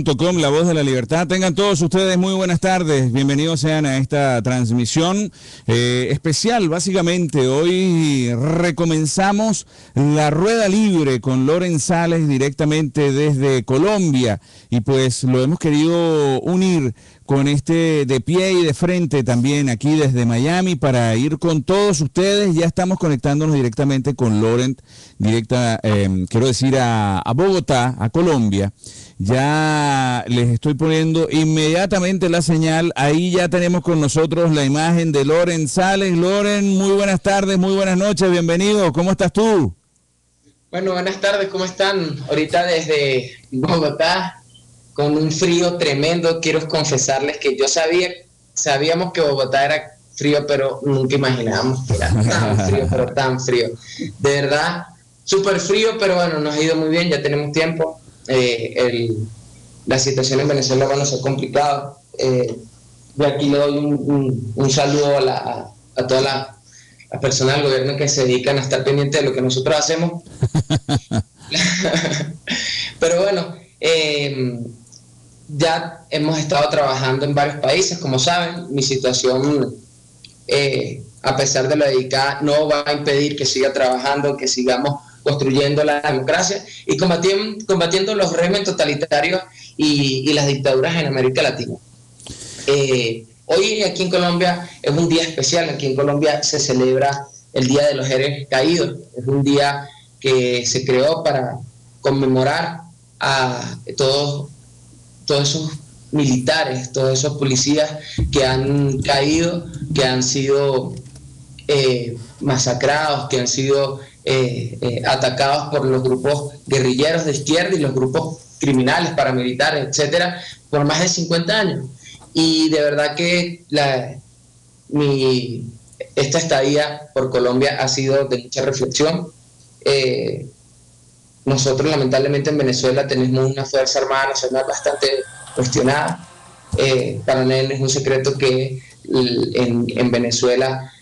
Com, la voz de la libertad. Tengan todos ustedes muy buenas tardes, bienvenidos sean a esta transmisión especial. Básicamente hoy recomenzamos la rueda libre con Loren Sales directamente desde Colombia, y pues lo hemos querido unir con este de pie y de frente también aquí desde Miami para ir con todos ustedes. Ya estamos conectándonos directamente con Loren, quiero decir a Bogotá, a Colombia. Ya les estoy poniendo inmediatamente la señal. Ahí ya tenemos con nosotros la imagen de Loren Sales. Loren, muy buenas tardes, muy buenas noches, bienvenido. ¿Cómo estás tú? Bueno, buenas tardes, ¿cómo están? Ahorita desde Bogotá, con un frío tremendo. Quiero confesarles que sabíamos que Bogotá era frío, pero nunca imaginábamos que era tan frío, pero tan frío. De verdad, súper frío, pero bueno, nos ha ido muy bien, ya tenemos tiempo. La situación en Venezuela, bueno, se ha complicado. De aquí le doy un saludo a todas las personas del gobierno que se dedican a estar pendientes de lo que nosotros hacemos. Pero bueno, ya hemos estado trabajando en varios países, como saben. Mi situación, a pesar de lo dedicada, no va a impedir que siga trabajando, que sigamos construyendo la democracia y combatiendo los regímenes totalitarios y las dictaduras en América Latina. Hoy aquí en Colombia es un día especial. Aquí en Colombia se celebra el Día de los Héroes Caídos. Es un día que se creó para conmemorar a todos esos militares, todos esos policías que han caído, que han sido masacrados, que han sido atacados por los grupos guerrilleros de izquierda y los grupos criminales, paramilitares, etcétera, por más de 50 años. Y de verdad que esta estadía por Colombia ha sido de mucha reflexión. Nosotros lamentablemente en Venezuela tenemos una Fuerza Armada Nacional bastante cuestionada. Para nadie es un secreto que en Venezuela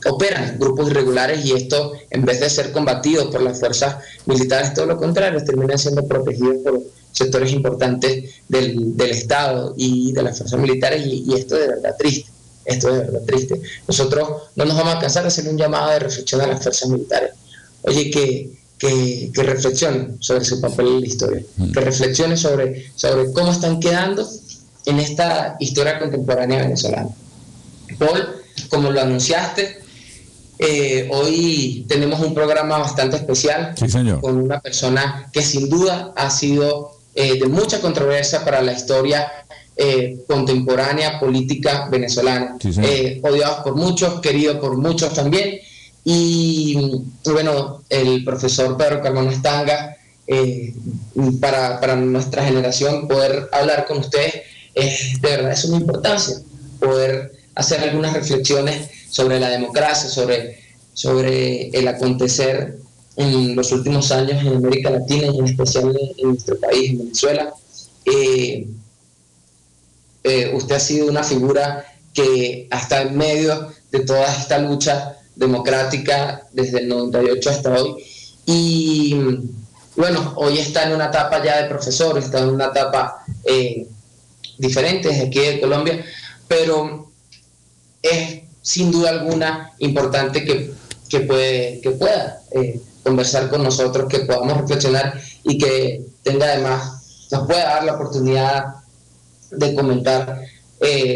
operan grupos irregulares, y esto, en vez de ser combatido por las fuerzas militares, todo lo contrario, terminan siendo protegidos por sectores importantes del Estado y de las fuerzas militares, y esto es de verdad triste. Esto es de verdad triste. Nosotros no nos vamos a cansar de hacer un llamado de reflexión a las fuerzas militares. Oye, que reflexionen sobre su papel en la historia, que reflexionen sobre cómo están quedando en esta historia contemporánea venezolana. Paul, como lo anunciaste, hoy tenemos un programa bastante especial, sí, señor, con una persona que sin duda ha sido de mucha controversia para la historia contemporánea política venezolana. Sí, odiados por muchos, queridos por muchos también. Y bueno, el profesor Pedro Carmona Estanga, para nuestra generación, poder hablar con ustedes de verdad es una importancia, poder hacer algunas reflexiones sobre la democracia, sobre el acontecer en los últimos años en América Latina y en especial en nuestro país, en Venezuela. Usted ha sido una figura que hasta en medio de toda esta lucha democrática desde el 98 hasta hoy, y bueno, hoy está en una etapa ya de profesor, está en una etapa diferente desde aquí de Colombia, pero es sin duda alguna importante que pueda conversar con nosotros, que podamos reflexionar y que tenga además, nos pueda dar la oportunidad de comentar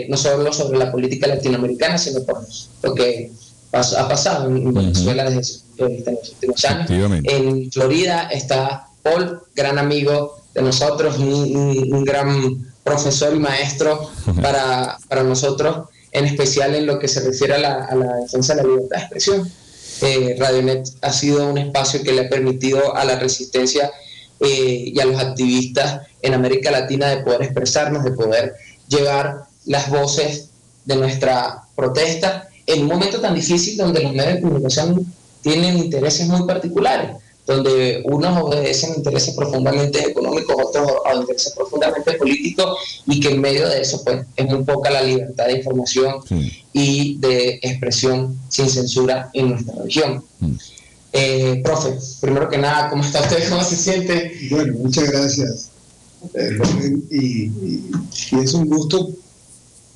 no solo sobre la política latinoamericana, sino por lo que ha pasado en Venezuela desde los últimos años. En Florida está Paul, gran amigo de nosotros, un gran profesor y maestro para nosotros, en especial en lo que se refiere a la defensa de la libertad de expresión. Radionet ha sido un espacio que le ha permitido a la resistencia y a los activistas en América Latina de poder expresarnos, de poder llevar las voces de nuestra protesta en un momento tan difícil donde los medios de comunicación tienen intereses muy particulares, donde unos obedecen intereses profundamente económicos, otros a intereses profundamente políticos, y que en medio de eso pues es muy poca la libertad de información y de expresión sin censura en nuestra región. Profe, primero que nada, ¿cómo está usted? ¿Cómo se siente? Bueno, muchas gracias. y es un gusto,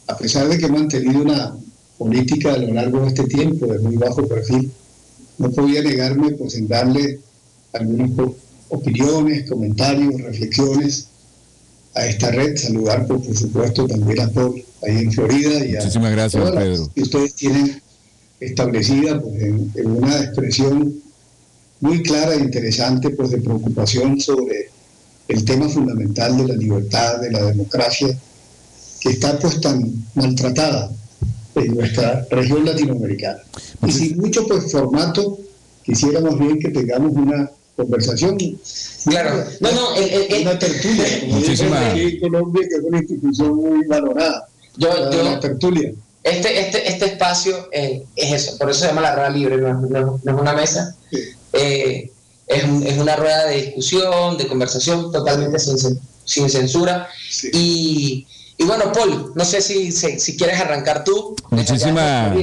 a pesar de que he mantenido una política a lo largo de este tiempo de muy bajo perfil, no podía negarme pues en darle algunas opiniones, comentarios, reflexiones a esta red. Saludar por supuesto también a Paul ahí en Florida y muchísimas gracias, todas Pedro. las que ustedes tienen establecida pues en una expresión muy clara e interesante pues de preocupación sobre el tema fundamental de la libertad, de la democracia, que está pues tan maltratada en nuestra región latinoamericana. Y sin mucho pues formato, quisiéramos bien que tengamos una conversación. Claro, una tertulia, como dicen aquí en Colombia, que es una institución muy valorada. La tertulia. Este espacio es eso, por eso se llama la rueda libre, no es una mesa. Sí. Es una rueda de discusión, de conversación, totalmente sin censura. Sí. Y bueno, Paul, no sé si quieres arrancar tú. Muchísimas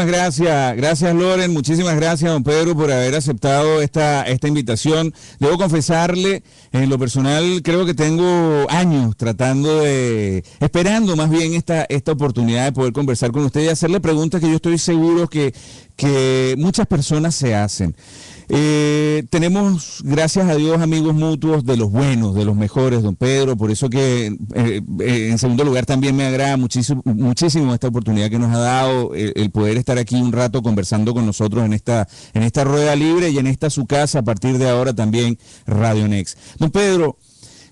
gracias. Gracias, Loren. Muchísimas gracias, don Pedro, por haber aceptado esta invitación. Debo confesarle, en lo personal, creo que tengo años esperando más bien esta oportunidad de poder conversar con usted y hacerle preguntas que yo estoy seguro que muchas personas se hacen. Tenemos, gracias a Dios, amigos mutuos de los buenos, de los mejores, don Pedro, por eso que en segundo lugar también me agrada muchísimo esta oportunidad que nos ha dado el poder estar aquí un rato conversando con nosotros en esta rueda libre y en esta su casa a partir de ahora también Radio Next. Don Pedro,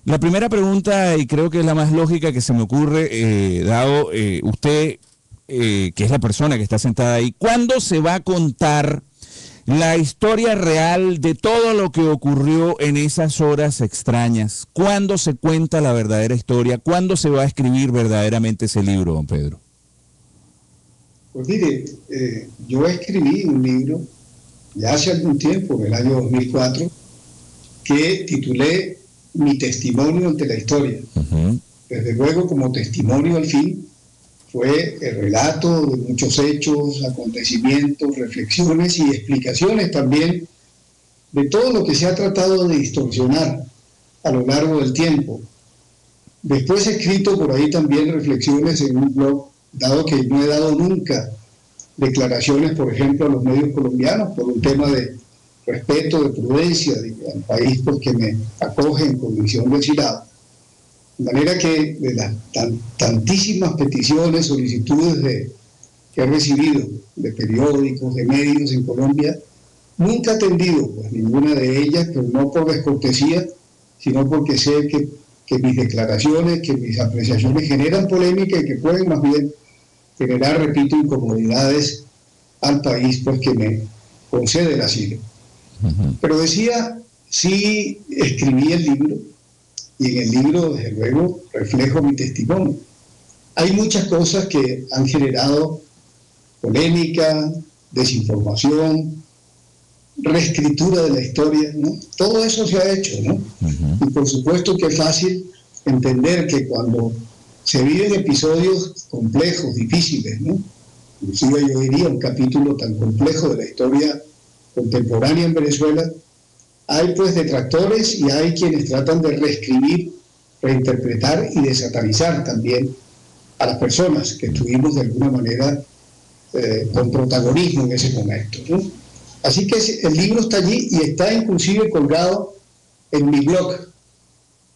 la primera pregunta, y creo que es la más lógica que se me ocurre, dado usted, que es la persona que está sentada ahí, ¿cuándo se va a contar la historia real de todo lo que ocurrió en esas horas extrañas? ¿Cuándo se cuenta la verdadera historia? ¿Cuándo se va a escribir verdaderamente ese libro, don Pedro? Pues mire, yo escribí un libro ya hace algún tiempo, en el año 2004, que titulé Mi testimonio ante la historia. Uh-huh. Desde luego, como testimonio al fin, fue el relato de muchos hechos, acontecimientos, reflexiones y explicaciones también de todo lo que se ha tratado de distorsionar a lo largo del tiempo. Después he escrito por ahí también reflexiones en un blog, dado que no he dado nunca declaraciones, por ejemplo, a los medios colombianos por un tema de respeto, de prudencia al país porque me acoge en condición de exilado. De manera que de las tantísimas peticiones, solicitudes que he recibido de periódicos, de medios en Colombia, nunca he atendido pues, ninguna de ellas, pero no por descortesía, sino porque sé que mis declaraciones, que mis apreciaciones generan polémica y que pueden más bien generar, repito, incomodidades al país pues, que me concede el asilo. Uh-huh. Pero decía, sí escribí el libro, y en el libro, desde luego, reflejo mi testimonio. Hay muchas cosas que han generado polémica, desinformación, reescritura de la historia, ¿no? Todo eso se ha hecho, ¿no? Uh-huh. Y por supuesto que es fácil entender que cuando se viven episodios complejos, difíciles, ¿no? Inclusive yo diría un capítulo tan complejo de la historia contemporánea en Venezuela, hay pues detractores y hay quienes tratan de reescribir, reinterpretar y desatanizar también a las personas que estuvimos de alguna manera con protagonismo en ese momento, ¿no? Así que el libro está allí y está inclusive colgado en mi blog.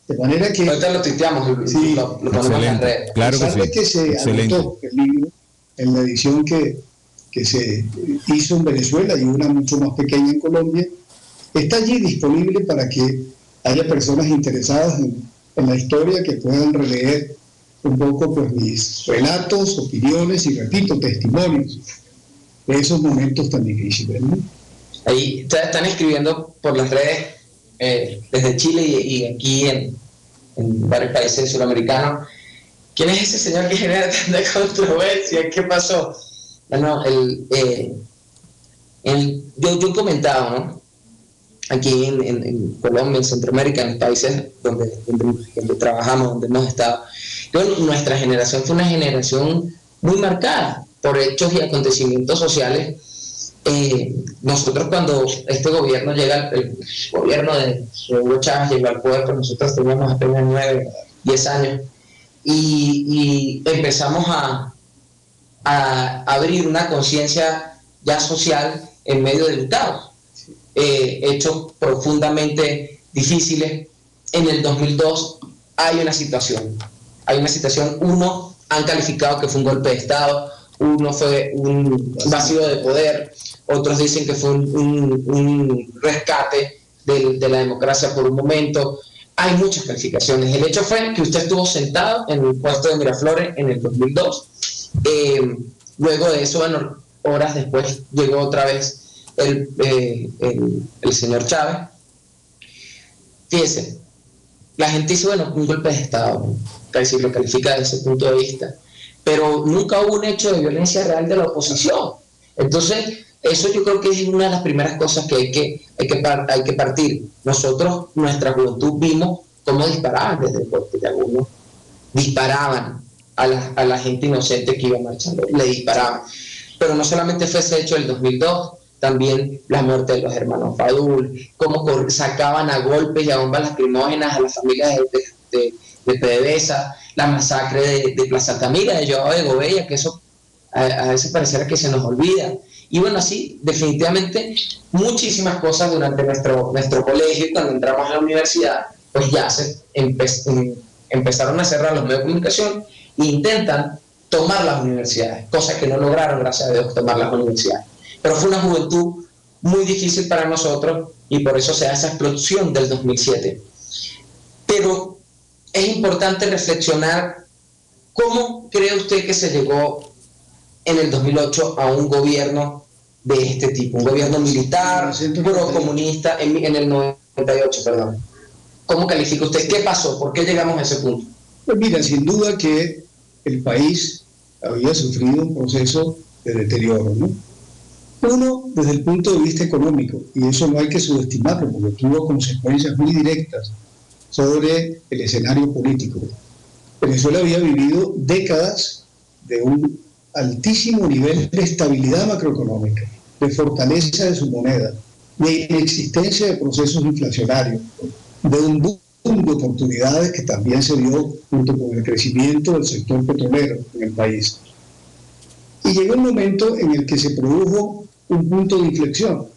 De manera que... Ahorita lo tuiteamos, sí, lo ponemos en las redes. Claro que sí. Que se anotó el libro en la edición que se hizo en Venezuela y una mucho más pequeña en Colombia, está allí disponible para que haya personas interesadas en la historia que puedan releer un poco pues, mis relatos, opiniones y, repito, testimonios de esos momentos tan difíciles, ¿no? Ahí están escribiendo por las redes desde Chile y aquí en varios países sudamericanos. ¿Quién es ese señor que genera tanta controversia? ¿Qué pasó? Bueno, yo comentaba, ¿no? Aquí en Colombia, en Centroamérica, en los países donde trabajamos, donde hemos estado. Nuestra generación fue una generación muy marcada por hechos y acontecimientos sociales nosotros cuando este gobierno llega, el gobierno de Hugo Chávez llegó al poder, pues nosotros teníamos apenas 9, 10 años, y empezamos a abrir una conciencia ya social en medio del caos, hechos profundamente difíciles. En el 2002 hay una situación, uno han calificado que fue un golpe de Estado, uno fue un vacío de poder, otros dicen que fue un rescate de la democracia por un momento. Hay muchas calificaciones. El hecho fue que usted estuvo sentado en el puesto de Miraflores en el 2002. Luego de eso, bueno, horas después llegó otra vez el señor Chávez. Fíjese, la gente dice, bueno, un golpe de Estado, casi lo califica desde ese punto de vista, pero nunca hubo un hecho de violencia real de la oposición. Entonces, eso yo creo que es una de las primeras cosas que hay que partir. Nosotros, nuestra juventud, vimos cómo disparaban desde el puente de algunos, disparaban a la gente inocente que iba marchando, le disparaban. Pero no solamente fue ese hecho del 2002, también la muerte de los hermanos Fadul, cómo sacaban a golpes y a bombas lacrimógenas a las familias de PDVSA, la masacre de Plaza Altamira, de Joao de Gobella, que eso a veces pareciera que se nos olvida. Y bueno, así, definitivamente, muchísimas cosas durante nuestro colegio, y cuando entramos a la universidad, pues ya empezaron a cerrar los medios de comunicación e intentan tomar las universidades, cosa que no lograron, gracias a Dios, tomar las universidades. Pero fue una juventud muy difícil para nosotros y por eso se da esa explosión del 2007. Pero es importante reflexionar cómo cree usted que se llegó en el 2008 a un gobierno de este tipo, un gobierno militar, pro-comunista, en el 98, perdón. ¿Cómo califica usted? ¿Qué pasó? ¿Por qué llegamos a ese punto? Pues mira, sin duda que el país había sufrido un proceso de deterioro, ¿no? Uno, desde el punto de vista económico, y eso no hay que subestimarlo, porque tuvo consecuencias muy directas sobre el escenario político. Venezuela había vivido décadas de un altísimo nivel de estabilidad macroeconómica, de fortaleza de su moneda, de inexistencia de procesos inflacionarios, de un boom de oportunidades que también se dio junto con el crecimiento del sector petrolero en el país. Y llegó un momento en el que se produjo un punto de inflexión.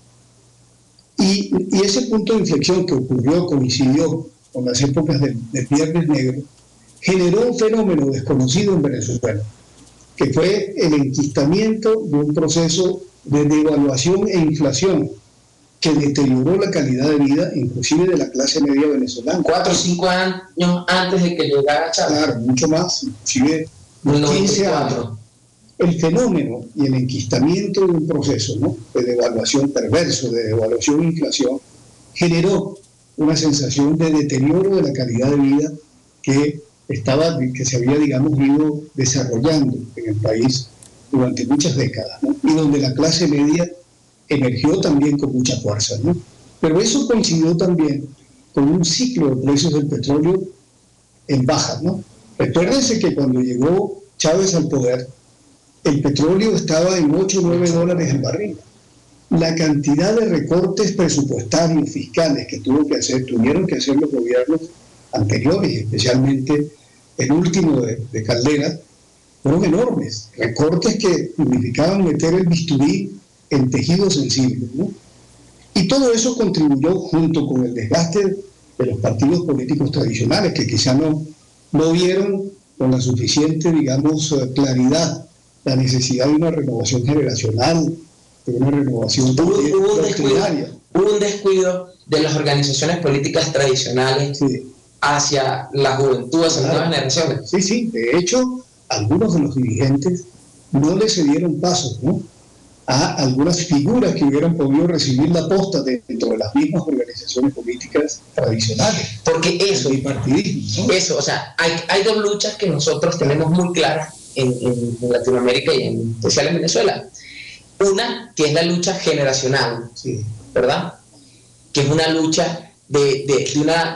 Y ese punto de inflexión que coincidió con las épocas del Viernes Negro, generó un fenómeno desconocido en Venezuela, que fue el enquistamiento de un proceso de devaluación e inflación que deterioró la calidad de vida, inclusive de la clase media venezolana. 4 o 5 años antes de que llegara Chávez. Claro, mucho más, inclusive 15 años. El fenómeno y el enquistamiento de un proceso, ¿no?, de devaluación perverso, de devaluación e inflación, generó una sensación de deterioro de la calidad de vida que se había, digamos, ido desarrollando en el país durante muchas décadas, ¿no?, y donde la clase media emergió también con mucha fuerza, ¿no? Pero eso coincidió también con un ciclo de precios del petróleo en baja, ¿no? Recuérdense que cuando llegó Chávez al poder, el petróleo estaba en 8 o 9 dólares el barril. La cantidad de recortes presupuestarios, fiscales que tuvieron que hacer los gobiernos anteriores, especialmente el último de Caldera, fueron enormes. Recortes que significaban meter el bisturí en tejidos sensibles, ¿no? Y todo eso contribuyó, junto con el desgaste de los partidos políticos tradicionales, que quizá no vieron con la suficiente, digamos, claridad la necesidad de una renovación generacional, de una renovación doctrinaria. Hubo un descuido de las organizaciones políticas tradicionales, sí, hacia la juventud, hacia las nuevas generaciones. Sí, sí. De hecho, algunos de los dirigentes no le cedieron pasos, ¿no?, a algunas figuras que hubieran podido recibir la posta dentro de las mismas organizaciones políticas tradicionales. Porque eso, bipartidismo, ¿no? Eso, o sea, hay dos luchas que nosotros tenemos muy claras en Latinoamérica y en especial en Venezuela. Una, que es la lucha generacional, sí, ¿verdad? Que es una lucha de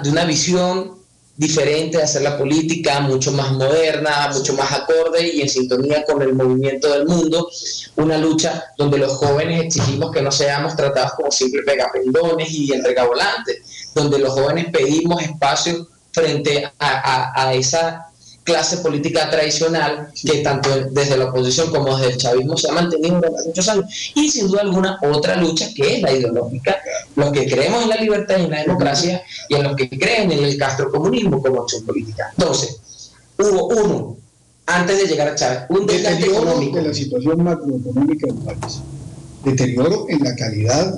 una visión diferente de hacer la política, mucho más moderna, mucho más acorde y en sintonía con el movimiento del mundo, una lucha donde los jóvenes exigimos que no seamos tratados como simples pegapendones y entregavolantes, donde los jóvenes pedimos espacio frente a esa clase política tradicional que tanto desde la oposición como desde el chavismo se ha mantenido durante muchos años, y sin duda alguna otra lucha que es la ideológica, los que creemos en la libertad y en la democracia y en los que creen en el castrocomunismo como opción política. Entonces, hubo uno, antes de llegar a Chávez, un desgaste económico de la situación macroeconómica del país, deterioro en la calidad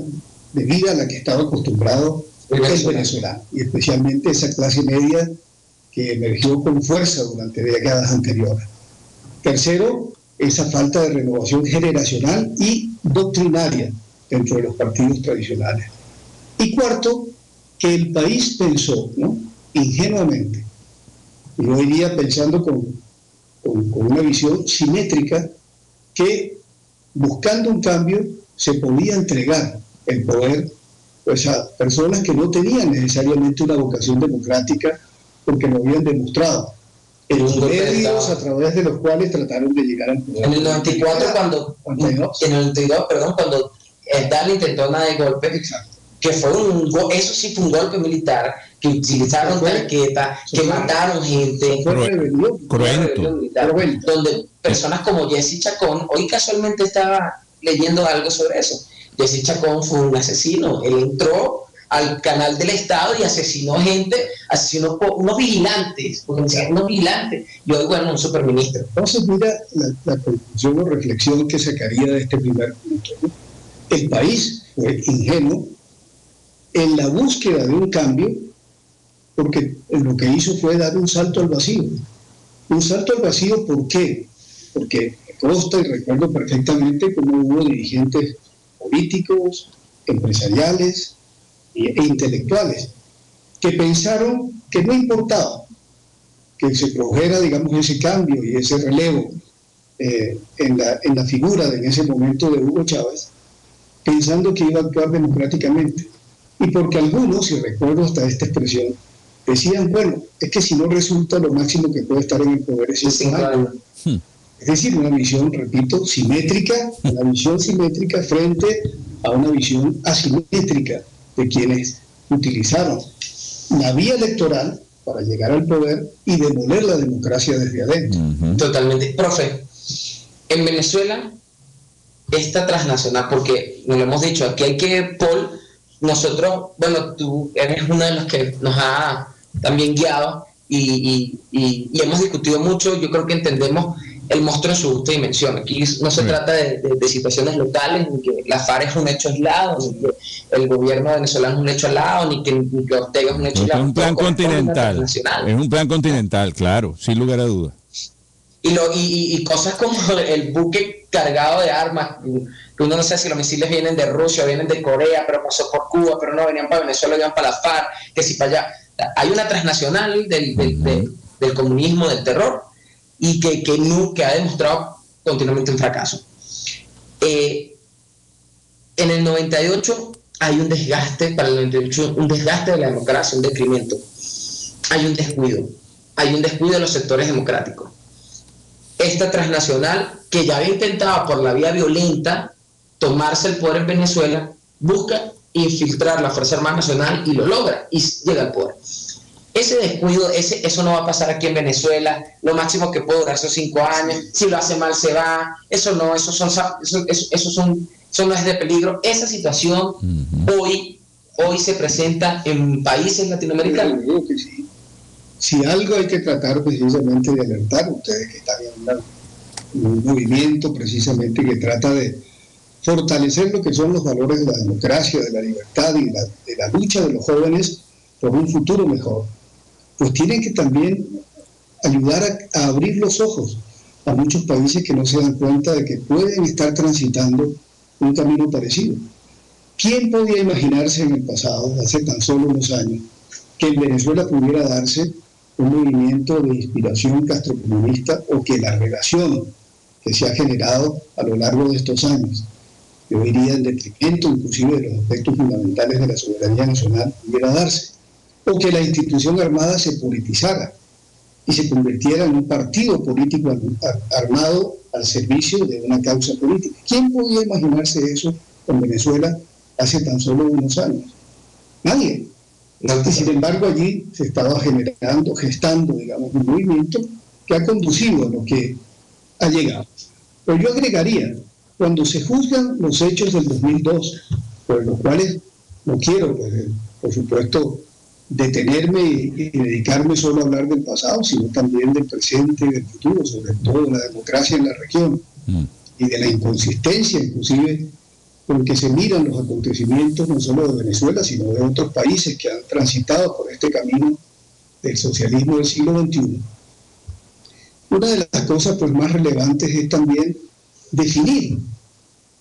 de vida a la que estaba acostumbrado el venezolano, y especialmente esa clase media que emergió con fuerza durante décadas anteriores. Tercero, esa falta de renovación generacional y doctrinaria dentro de los partidos tradicionales. Y cuarto, que el país pensó, ¿no?, ingenuamente, y hoy día pensando con una visión simétrica, que buscando un cambio se podía entregar el poder pues a personas que no tenían necesariamente una vocación democrática, porque lo habían demostrado en los medios a través de los cuales trataron de llegar al poder. En el 94, cuando Erdal intentó nada de golpe, exacto, que fue eso sí fue un golpe militar, que utilizaron tanquetas, que mataron gente, cruento, donde personas como Jesse Chacón, hoy casualmente estaba leyendo algo sobre eso. Jesse Chacón fue un asesino, él entró al canal del Estado y asesinó gente, asesinó unos vigilantes, y hoy, bueno, un superministro. Entonces, mira la conclusión o reflexión que sacaría de este primer punto, ¿no? El país fue ingenuo en la búsqueda de un cambio, porque lo que hizo fue dar un salto al vacío. Un salto al vacío, ¿por qué? Porque me consta y recuerdo perfectamente cómo hubo dirigentes políticos, empresariales e intelectuales que pensaron que no importaba que se produjera, digamos, ese cambio y ese relevo en la figura en ese momento de Hugo Chávez, pensando que iba a actuar democráticamente. Y porque algunos, y recuerdo hasta esta expresión, decían, bueno, es que si no resulta, lo máximo que puede estar en el poder es 5 años. Es decir, una visión, repito, simétrica, una visión simétrica frente a una visión asimétrica de quienes utilizaron la vía electoral para llegar al poder y demoler la democracia desde adentro. Totalmente. Profe, en Venezuela, esta transnacional, porque nos lo hemos dicho, aquí hay que, Paul, nosotros, bueno, tú eres uno de los que nos ha también guiado y hemos discutido mucho. Yo creo que entendemos el monstruo en su justa dimensión. Aquí no se trata de situaciones locales, ni que la FARC es un hecho aislado, ni que el gobierno venezolano es un hecho aislado, ni que Ortega es un hecho aislado. Es un plan continental. Es un plan continental, claro, sin lugar a dudas. Y cosas como el buque cargado de armas, que uno no sabe si los misiles vienen de Rusia, vienen de Corea, pero pasó por Cuba, pero no venían para Venezuela, venían para la FARC, que si para allá. Hay una transnacional del comunismo, del terror, y que ha demostrado continuamente un fracaso. En el 98 hay un desgaste, para el 98, un desgaste de la democracia, un decremento. Hay un descuido de los sectores democráticos. Esta transnacional, que ya había intentado por la vía violenta tomarse el poder en Venezuela, busca infiltrar la Fuerza Armada Nacional y lo logra, y llega al poder. Ese descuido, eso no va a pasar aquí en Venezuela. Lo máximo que puede durar son 5 años. Si lo hace mal se va. Eso no es de peligro. Esa situación hoy se presenta en países latinoamericanos. Yo creo que sí. Si algo hay que tratar precisamente de alertar, ustedes que están en un movimiento precisamente que trata de fortalecer lo que son los valores de la democracia, de la libertad y de la lucha de los jóvenes por un futuro mejor, pues tienen que también ayudar a abrir los ojos a muchos países que no se dan cuenta de que pueden estar transitando un camino parecido. ¿Quién podía imaginarse en el pasado, hace tan solo unos años, que en Venezuela pudiera darse un movimiento de inspiración castrocomunista, o que la relación que se ha generado a lo largo de estos años, yo diría en detrimento inclusive de los aspectos fundamentales de la soberanía nacional, pudiera darse? o que la institución armada se politizara y se convirtiera en un partido político armado al servicio de una causa política. ¿Quién podía imaginarse eso en Venezuela hace tan solo unos años? Nadie. Y sin embargo allí se estaba gestando, digamos, un movimiento que ha conducido a lo que ha llegado. Pero yo agregaría, cuando se juzgan los hechos del 2002, por los cuales no quiero, pues, por supuesto, detenerme y dedicarme solo a hablar del pasado, sino también del presente y del futuro, sobre todo de la democracia en la región y de la inconsistencia, inclusive, con que se miran los acontecimientos no solo de Venezuela, sino de otros países que han transitado por este camino del socialismo del siglo XXI. Una de las cosas pues, más relevantes es también definir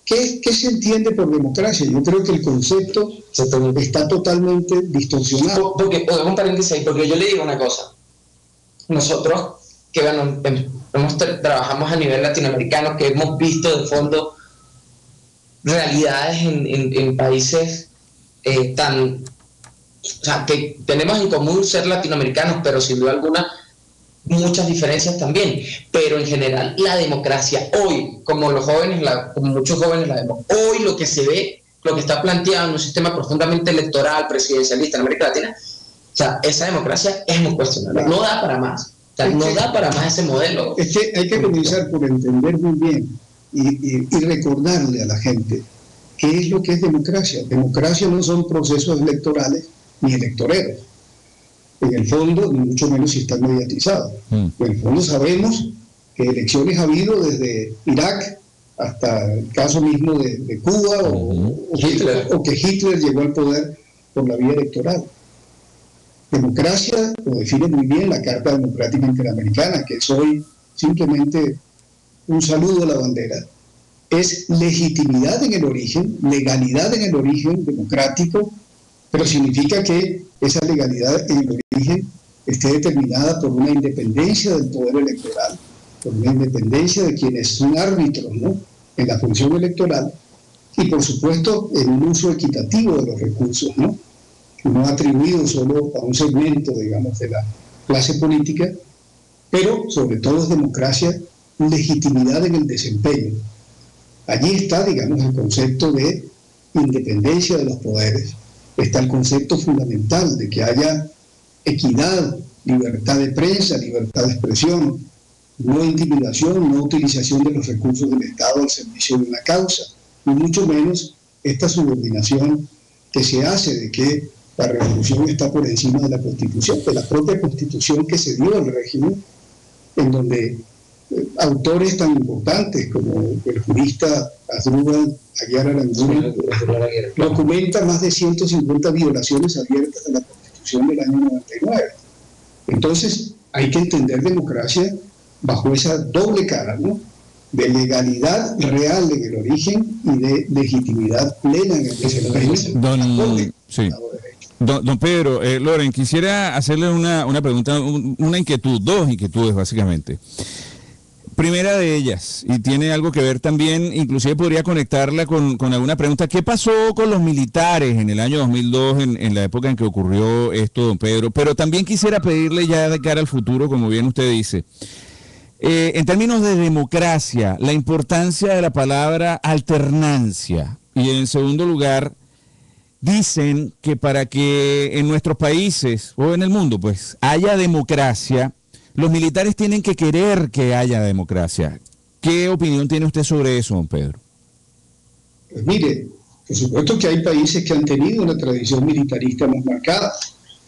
qué se entiende por democracia. Yo creo que el concepto está totalmente distorsionado. Porque, un paréntesis ahí, porque yo le digo una cosa. Nosotros, que bueno, trabajamos a nivel latinoamericano, que hemos visto de fondo realidades en países o sea, que tenemos en común ser latinoamericanos, pero sin duda alguna muchas diferencias también, pero en general la democracia hoy, como los jóvenes, como muchos jóvenes la vemos, hoy lo que se ve, lo que está planteado en un sistema profundamente electoral, presidencialista en América Latina, o sea, esa democracia es muy cuestionable, no da para más, o sea, no da para más ese modelo. Es que hay que comenzar por entender muy bien y recordarle a la gente qué es lo que es democracia. Democracia no son procesos electorales ni electoreros. En el fondo, ni mucho menos si están mediatizados. En el fondo sabemos que elecciones ha habido desde Irak hasta el caso mismo de Cuba o que Hitler llegó al poder por la vía electoral. Democracia lo define muy bien la Carta Democrática Interamericana, que es hoy simplemente un saludo a la bandera. Es legitimidad en el origen, legalidad en el origen democrático, pero significa que esa legalidad en el origen esté determinada por una independencia del poder electoral, por una independencia de quienes son árbitros, ¿no?, en la función electoral, y por supuesto en un uso equitativo de los recursos, ¿no?, no atribuido solo a un segmento, digamos, de la clase política, pero sobre todo es democracia, legitimidad en el desempeño. Allí está, digamos, el concepto de independencia de los poderes. Está el concepto fundamental de que haya equidad, libertad de prensa, libertad de expresión, no intimidación, no utilización de los recursos del Estado al servicio de una causa, y mucho menos esta subordinación que se hace de que la revolución está por encima de la Constitución, de la propia Constitución que se dio al régimen, en donde autores tan importantes como el jurista Asdrúbal Aguiar Aranguren documenta más de 150 violaciones abiertas de la Constitución del año 99. Entonces hay que entender democracia bajo esa doble cara, ¿no?, de legalidad real en el origen y de legitimidad plena en el desempeño. Don Pedro, Loren, quisiera hacerle una pregunta, una inquietud, dos inquietudes básicamente. Primera de ellas, y tiene algo que ver también, inclusive podría conectarla con alguna pregunta. ¿Qué pasó con los militares en el año 2002, en la época en que ocurrió esto, don Pedro? Pero también quisiera pedirle ya de cara al futuro, como bien usted dice, en términos de democracia, la importancia de la palabra alternancia. Y en segundo lugar, dicen que para que en nuestros países o en el mundo pues haya democracia, los militares tienen que querer que haya democracia. ¿Qué opinión tiene usted sobre eso, don Pedro? Pues mire, por supuesto que hay países que han tenido una tradición militarista más marcada,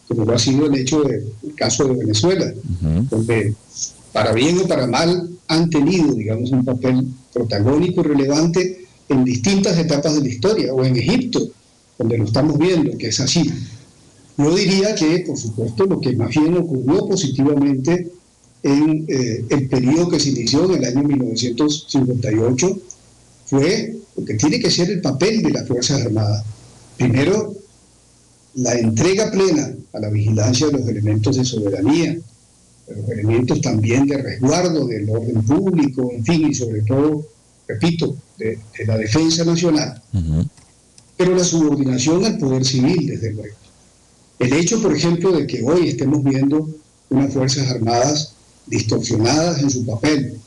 como lo ha sido el caso de Venezuela, donde para bien o para mal han tenido, digamos, un papel protagónico y relevante en distintas etapas de la historia, o en Egipto, donde lo estamos viendo, que es así. Yo diría que, por supuesto, lo que más bien ocurrió positivamente en el periodo que se inició en el año 1958 fue lo que tiene que ser el papel de las Fuerzas Armadas. Primero, la entrega plena a la vigilancia de los elementos de soberanía, de los elementos también de resguardo del orden público, en fin, y sobre todo, repito, de la defensa nacional. Pero la subordinación al poder civil, desde luego. El hecho, por ejemplo, de que hoy estemos viendo unas Fuerzas Armadas distorsionadas en su papel,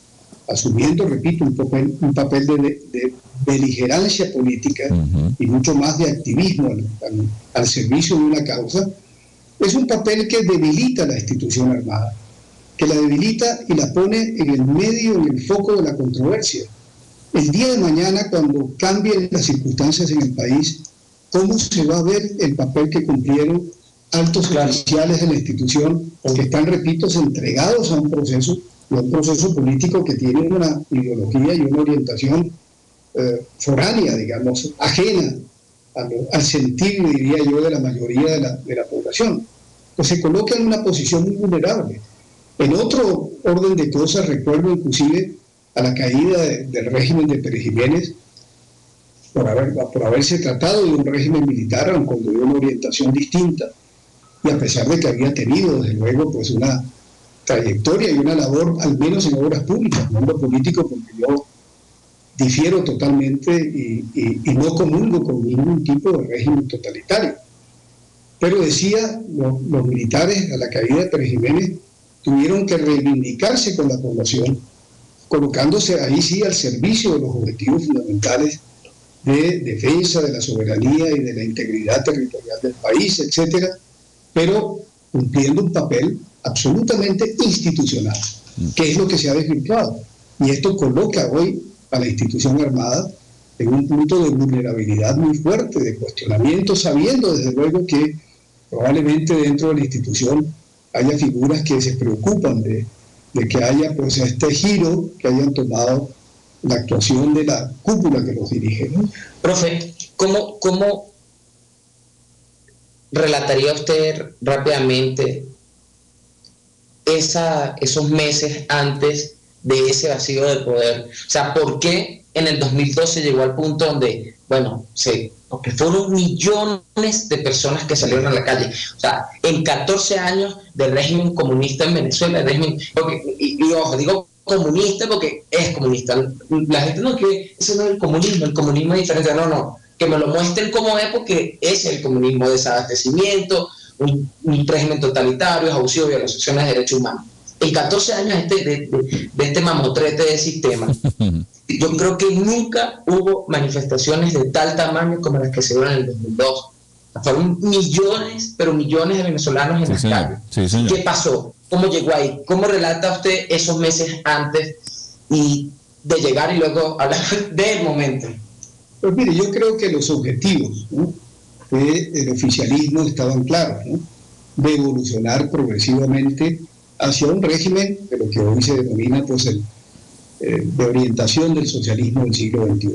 asumiendo, repito, un papel de beligerancia política y mucho más de activismo al servicio de una causa, es un papel que debilita la institución armada, que la debilita y la pone en el medio, en el foco de la controversia. El día de mañana, cuando cambien las circunstancias en el país, ¿cómo se va a ver el papel que cumplieron altos oficiales de la institución que están, repito, entregados a un proceso político que tiene una ideología y una orientación foránea, digamos, ajena al sentir, diría yo, de la mayoría de la población? Pues se coloca en una posición muy vulnerable. En otro orden de cosas, recuerdo inclusive a la caída del régimen de Pérez Jiménez, por haberse tratado de un régimen militar, aunque con una orientación distinta, y a pesar de que había tenido, desde luego, pues una trayectoria y una labor, al menos en obras públicas, no en lo político, porque yo difiero totalmente y no comulgo con ningún tipo de régimen totalitario. Pero decía, los militares a la caída de Pérez Jiménez tuvieron que reivindicarse con la población, colocándose ahí sí al servicio de los objetivos fundamentales de defensa de la soberanía y de la integridad territorial del país, etcétera, pero cumpliendo un papel absolutamente institucional, que es lo que se ha desvirtuado. Y esto coloca hoy a la institución armada en un punto de vulnerabilidad muy fuerte, de cuestionamiento, sabiendo desde luego que probablemente dentro de la institución haya figuras que se preocupan de que haya pues este giro que hayan tomado la actuación de la cúpula que los dirige, ¿no? Profe, ¿cómo relataría usted rápidamente esos meses antes de ese vacío de poder? O sea, ¿por qué en el 2012 llegó al punto donde, bueno, porque fueron millones de personas que salieron a la calle? O sea, en 14 años del régimen comunista en Venezuela, y ojo, digo comunista porque es comunista. La gente no que ese no es el comunismo es diferente. No, que me lo muestren como es, porque es el comunismo: desabastecimiento, un régimen totalitario, abusivo, violaciones de derechos humanos. En 14 años de este mamotrete de sistema, yo creo que nunca hubo manifestaciones de tal tamaño como las que se dieron en el 2002. Fueron millones, pero millones de venezolanos en las calles. Sí, ¿qué pasó? ¿Cómo llegó ahí? ¿Cómo relata usted esos meses antes y de llegar y luego hablar del momento? Pues mire, yo creo que los objetivos, ¿no?, del oficialismo estaban claros, ¿no?, de evolucionar progresivamente hacia un régimen de lo que hoy se denomina pues de orientación del socialismo del siglo XXI.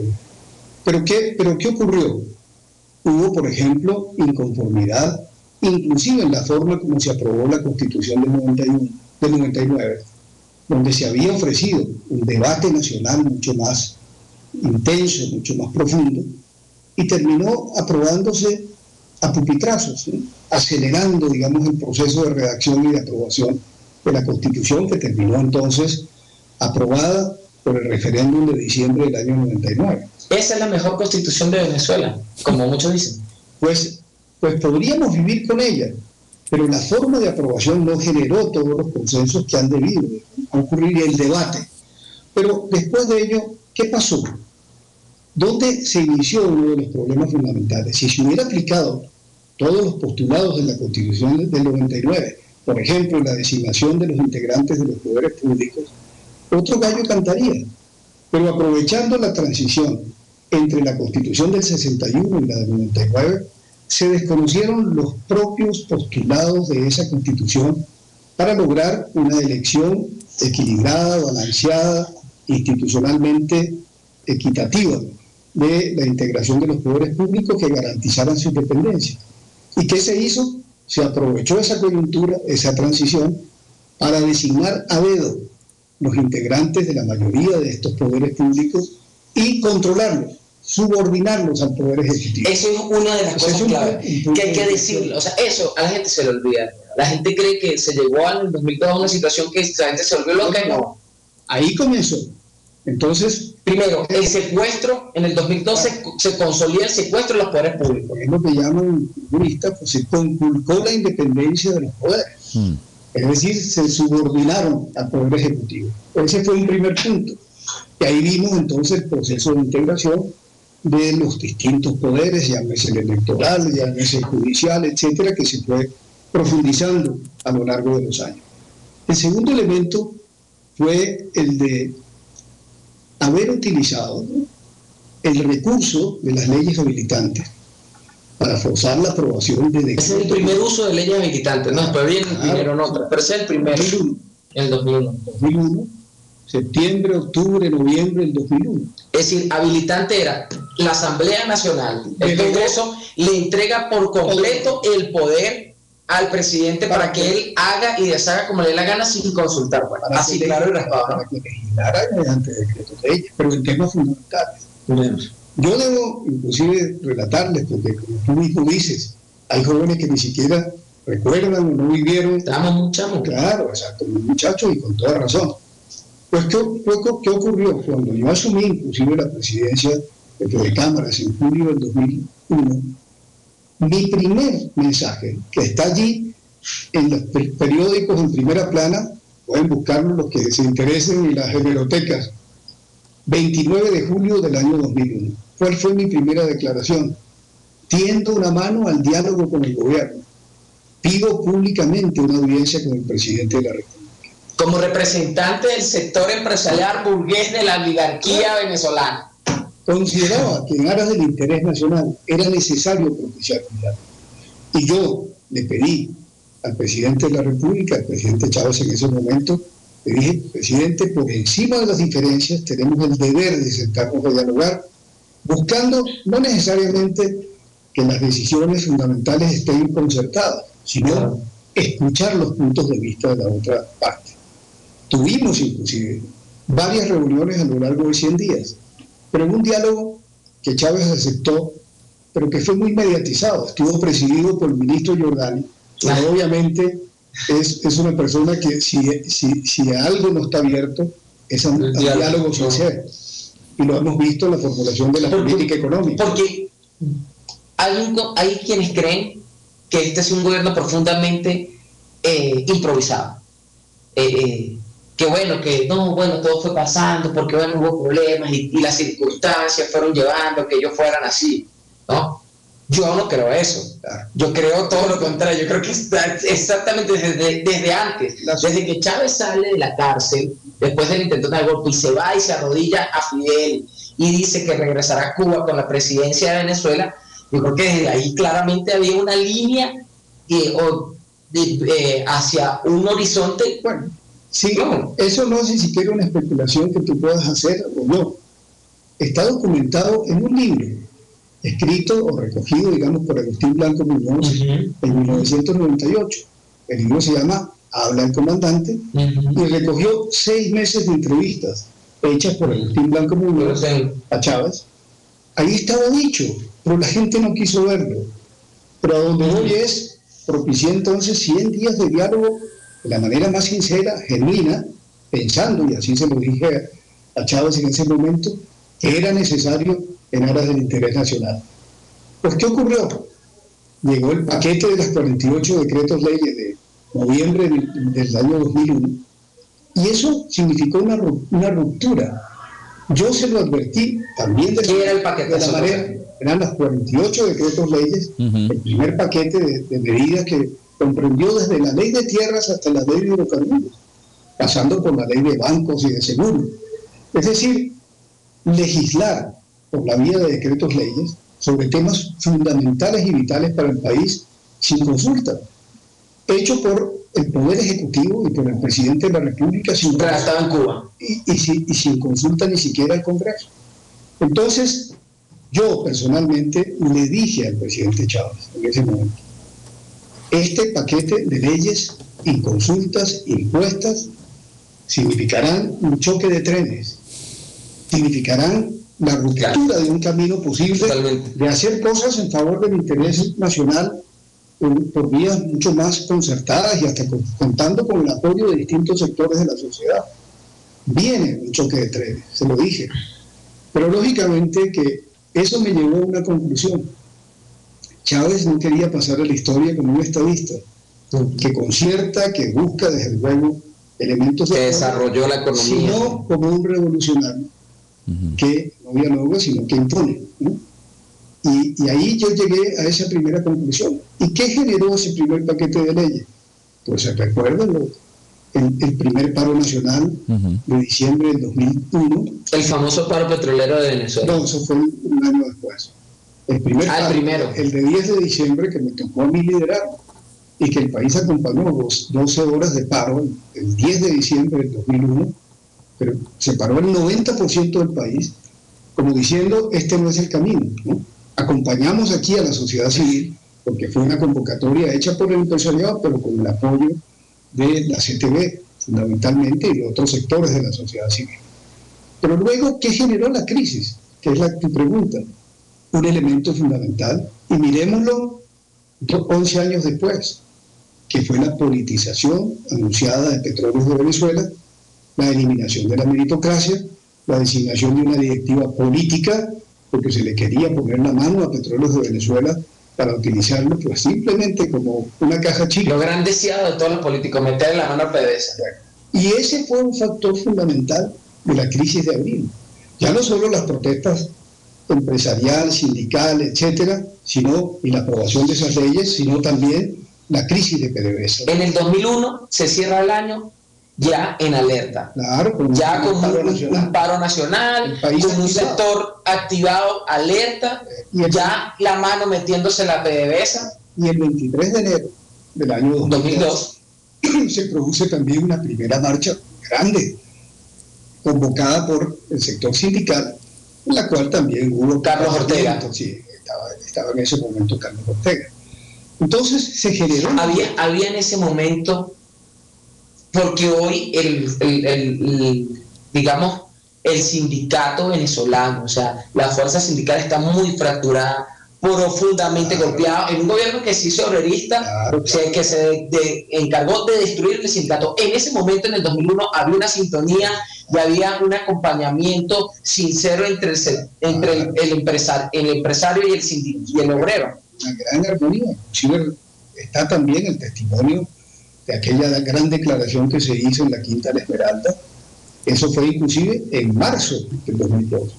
¿Pero qué ocurrió? Hubo, por ejemplo, inconformidad, inclusive en la forma como se aprobó la Constitución del 99, donde se había ofrecido un debate nacional mucho más intenso, mucho más profundo, y terminó aprobándose a pupitrazos, ¿sí?, acelerando, digamos, el proceso de redacción y de aprobación de la Constitución, que terminó entonces aprobada por el referéndum de diciembre del año 99. ¿Esa es la mejor Constitución de Venezuela, como muchos dicen? Pues podríamos vivir con ella, pero la forma de aprobación no generó todos los consensos que han debido ocurrir en el debate. Pero después de ello, ¿qué pasó? ¿Dónde se inició uno de los problemas fundamentales? Si se hubiera aplicado todos los postulados de la Constitución del 99, por ejemplo, la designación de los integrantes de los poderes públicos, otro gallo cantaría. Pero aprovechando la transición entre la Constitución del 61 y la del 99, se desconocieron los propios postulados de esa Constitución para lograr una elección equilibrada, balanceada, institucionalmente equitativa de la integración de los poderes públicos que garantizaran su independencia. ¿Y qué se hizo? Se aprovechó esa coyuntura, esa transición, para designar a dedo los integrantes de la mayoría de estos poderes públicos y controlarlos, subordinarlos al poder ejecutivo. Eso es una de las cosas clave que hay que decirlo. O sea, eso a la gente se le olvida. La gente cree que se llegó en el 2002 a una situación que la gente se volvió loca y no. Ahí comenzó. Entonces, Primero, el secuestro, en el 2012 se consolida el secuestro de los poderes públicos. Es lo que llaman juristas, pues se conculcó la independencia de los poderes. Es decir, se subordinaron al Poder Ejecutivo. Ese fue un primer punto. Y ahí vimos entonces el proceso de integración de los distintos poderes, llámese el electoral, llámese el judicial, etcétera, que se fue profundizando a lo largo de los años. El segundo elemento fue el de haber utilizado el recurso de las leyes habilitantes para forzar la aprobación de decretos. Ese es el primer uso de leyes habilitantes, no, después vinieron otras, pero ese es el primero, en el 2001, septiembre, octubre, noviembre del 2001. Es decir, habilitante era la Asamblea Nacional, el Congreso le entrega por completo el poder al presidente para que él haga y deshaga como le dé la gana sin consultar. Bueno, así claro y raspado. Para que legislara mediante decretos de leyes, pero en temas fundamentales. Yo debo inclusive relatarles, porque como tú mismo dices, hay jóvenes que ni siquiera recuerdan o no vivieron. Estábamos muchachos. Claro, exacto, muchachos y con toda razón. Pues, ¿qué ocurrió? Cuando yo asumí inclusive la presidencia de Cámaras en julio del 2001, mi primer mensaje, que está allí en los periódicos en primera plana, pueden buscarlo los que se interesen en las hemerotecas, 29 de julio del año 2001. ¿Cuál fue mi primera declaración? Tiendo una mano al diálogo con el gobierno. Pido públicamente una audiencia con el presidente de la República. Como representante del sector empresarial burgués de la oligarquía venezolana. Consideraba que en aras del interés nacional era necesario propiciar un diálogo. Y yo le pedí al presidente de la República, al presidente Chávez en ese momento, le dije, presidente, por encima de las diferencias tenemos el deber de sentarnos a dialogar, buscando no necesariamente que las decisiones fundamentales estén concertadas, sino escuchar los puntos de vista de la otra parte. Tuvimos inclusive varias reuniones a lo largo de 100 días, pero en un diálogo que Chávez aceptó, pero que fue muy mediatizado. Estuvo presidido por el ministro Giordani, que obviamente es una persona que si algo no está abierto, es a un diálogo sincero. Y lo hemos visto en la formulación de la política económica. Porque hay quienes creen que este es un gobierno profundamente improvisado. Que todo fue pasando porque hubo problemas y las circunstancias fueron llevando a que ellos fueran así, ¿no? Yo no creo eso. Yo creo todo lo contrario. Yo creo que está exactamente desde antes, desde que Chávez sale de la cárcel después del intento de golpe y se va y se arrodilla a Fidel y dice que regresará a Cuba con la presidencia de Venezuela. Yo creo que desde ahí claramente había una línea hacia un horizonte. Bueno, sí, eso no es ni siquiera una especulación que tú puedas hacer o no. Está documentado en un libro, escrito o recogido, digamos, por Agustín Blanco Muñoz en 1998. El libro se llama Habla el Comandante y recogió 6 meses de entrevistas hechas por Agustín Blanco Muñoz a Chávez. Ahí estaba dicho, pero la gente no quiso verlo. Pero a donde voy es, propicié entonces 100 días de diálogo de la manera más sincera, genuina, pensando, y así se lo dije a Chávez en ese momento, que era necesario en aras del interés nacional. Pues, ¿qué ocurrió? Llegó el paquete de las 48 decretos leyes de noviembre del año 2001, y eso significó una ruptura. Yo se lo advertí también ¿Qué era el paquete? De la manera, eran las 48 decretos leyes, el primer paquete de medidas que comprendió desde la ley de tierras hasta la ley de hidrocarburos, pasando por la ley de bancos y de seguros. Es decir, legislar por la vía de decretos leyes sobre temas fundamentales y vitales para el país sin consulta, hecho por el Poder Ejecutivo y por el Presidente de la República estaba en Cuba. Y sin consulta ni siquiera al Congreso. Entonces, yo personalmente le dije al presidente Chávez en ese momento, este paquete de leyes y consultas impuestas significarán un choque de trenes, significarán la ruptura de un camino posible de hacer cosas en favor del interés nacional por vías mucho más concertadas y hasta contando con el apoyo de distintos sectores de la sociedad. Viene un choque de trenes, se lo dije. Pero lógicamente que eso me llevó a una conclusión. Chávez no quería pasar a la historia como un estadista que concierta, que busca desde luego elementos que desarrolló la economía, sino como un revolucionario que no dialoga, sino que impone, ¿no? Y ahí yo llegué a esa primera conclusión. ¿Y qué generó ese primer paquete de leyes? Pues se recuerdan el primer paro nacional de diciembre del 2001. El famoso paro petrolero de Venezuela. No, eso fue un año después. El primero. El de 10 de diciembre, que me tocó a mí liderar, y que el país acompañó 12 horas de paro, el 10 de diciembre del 2001, pero se paró el 90% del país, como diciendo, este no es el camino, ¿no? Acompañamos aquí a la sociedad civil, porque fue una convocatoria hecha por el empresariado, pero con el apoyo de la CTV, fundamentalmente, y de otros sectores de la sociedad civil. Pero luego, ¿qué generó la crisis? Que es tu pregunta. Un elemento fundamental, y miremoslo 11 años después, que fue la politización anunciada de Petróleos de Venezuela, la eliminación de la meritocracia, la designación de una directiva política, porque se le quería poner la mano a Petróleos de Venezuela para utilizarlo pues simplemente como una caja chica. Lo gran deseado de todos los políticos, meterle la mano a PDVSA. Y ese fue un factor fundamental de la crisis de abril. Ya no solo las protestas empresarial, sindical, etcétera, sino y la aprobación de esas leyes, sino también la crisis de PDVSA. En el 2001 se cierra el año ya en alerta. Claro, con ya con un paro nacional, con un sector activado, alerta, ya la mano metiéndose en la PDVSA. Y el 23 de enero del año 2002 se produce también una primera marcha grande, convocada por el sector sindical, en la cual también hubo Carlos Ortega. Sí, estaba en ese momento Carlos Ortega. Entonces se generó... Había en ese momento, porque hoy digamos, el sindicato venezolano, o sea, la fuerza sindical está muy fracturada, profundamente golpeado, en un gobierno que se hizo obrerista, que se encargó de destruir el sindicato. En ese momento, en el 2001, había una sintonía y había un acompañamiento sincero entre el empresario y el obrero. Una gran armonía. Inclusive está también el testimonio de aquella gran declaración que se hizo en la Quinta de Esmeralda. Eso fue inclusive en marzo del 2002,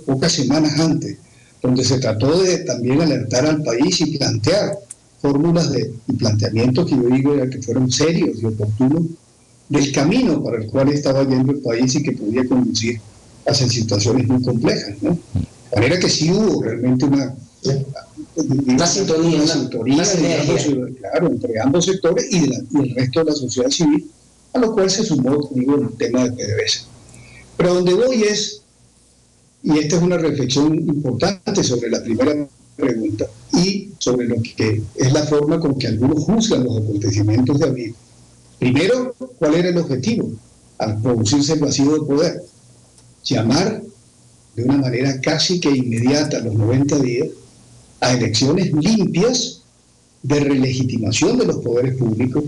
pocas semanas antes, donde se trató de también alertar al país y plantear fórmulas y planteamientos que yo digo que fueron serios y oportunos del camino para el cual estaba yendo el país y que podía conducir hacia situaciones muy complejas, ¿no? De manera que sí hubo realmente una sintonía, claro, entre ambos sectores y el resto de la sociedad civil, a lo cual se sumó, digo, el tema de PDVSA. Pero donde voy es, y esta es una reflexión importante sobre la primera pregunta y sobre lo que es la forma con que algunos juzgan los acontecimientos de abril. Primero, ¿cuál era el objetivo al producirse el vacío de poder? Llamar de una manera casi que inmediata, a los 90 días, a elecciones limpias de relegitimación de los poderes públicos,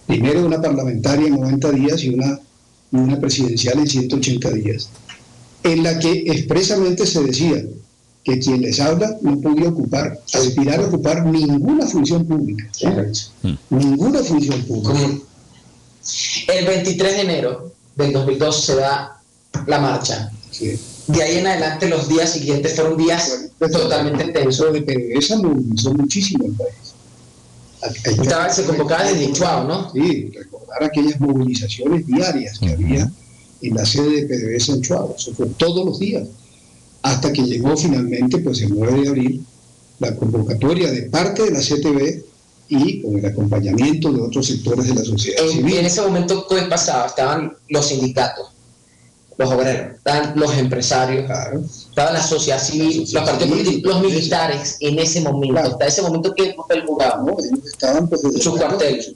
primero una parlamentaria en 90 días y una presidencial en 180 días, en la que expresamente se decía que quien les habla no podía aspirar a ocupar ninguna función pública. Ninguna función pública. El 23 de enero del 2002 se da la marcha. Sí. De ahí en adelante los días siguientes fueron días totalmente tensos. De PDVSA movilizó muchísimo el país. Se convocaba desde Chuao, ¿no? Sí, recordar aquellas movilizaciones diarias que había en la sede de PDVSA en Chuao. Eso fue todos los días. Hasta que llegó finalmente, pues el 9 de abril, la convocatoria de parte de la CTV y con el acompañamiento de otros sectores de la sociedad civil. En ese momento, ¿qué pasaba? Estaban los sindicatos, los obreros, estaban los empresarios, claro, estaba la sociedad civil, los partidos políticos, los militares en ese momento. Claro. Hasta ese momento, ¿qué papel jugaban? No, ellos estaban pues, en sus cuarteles.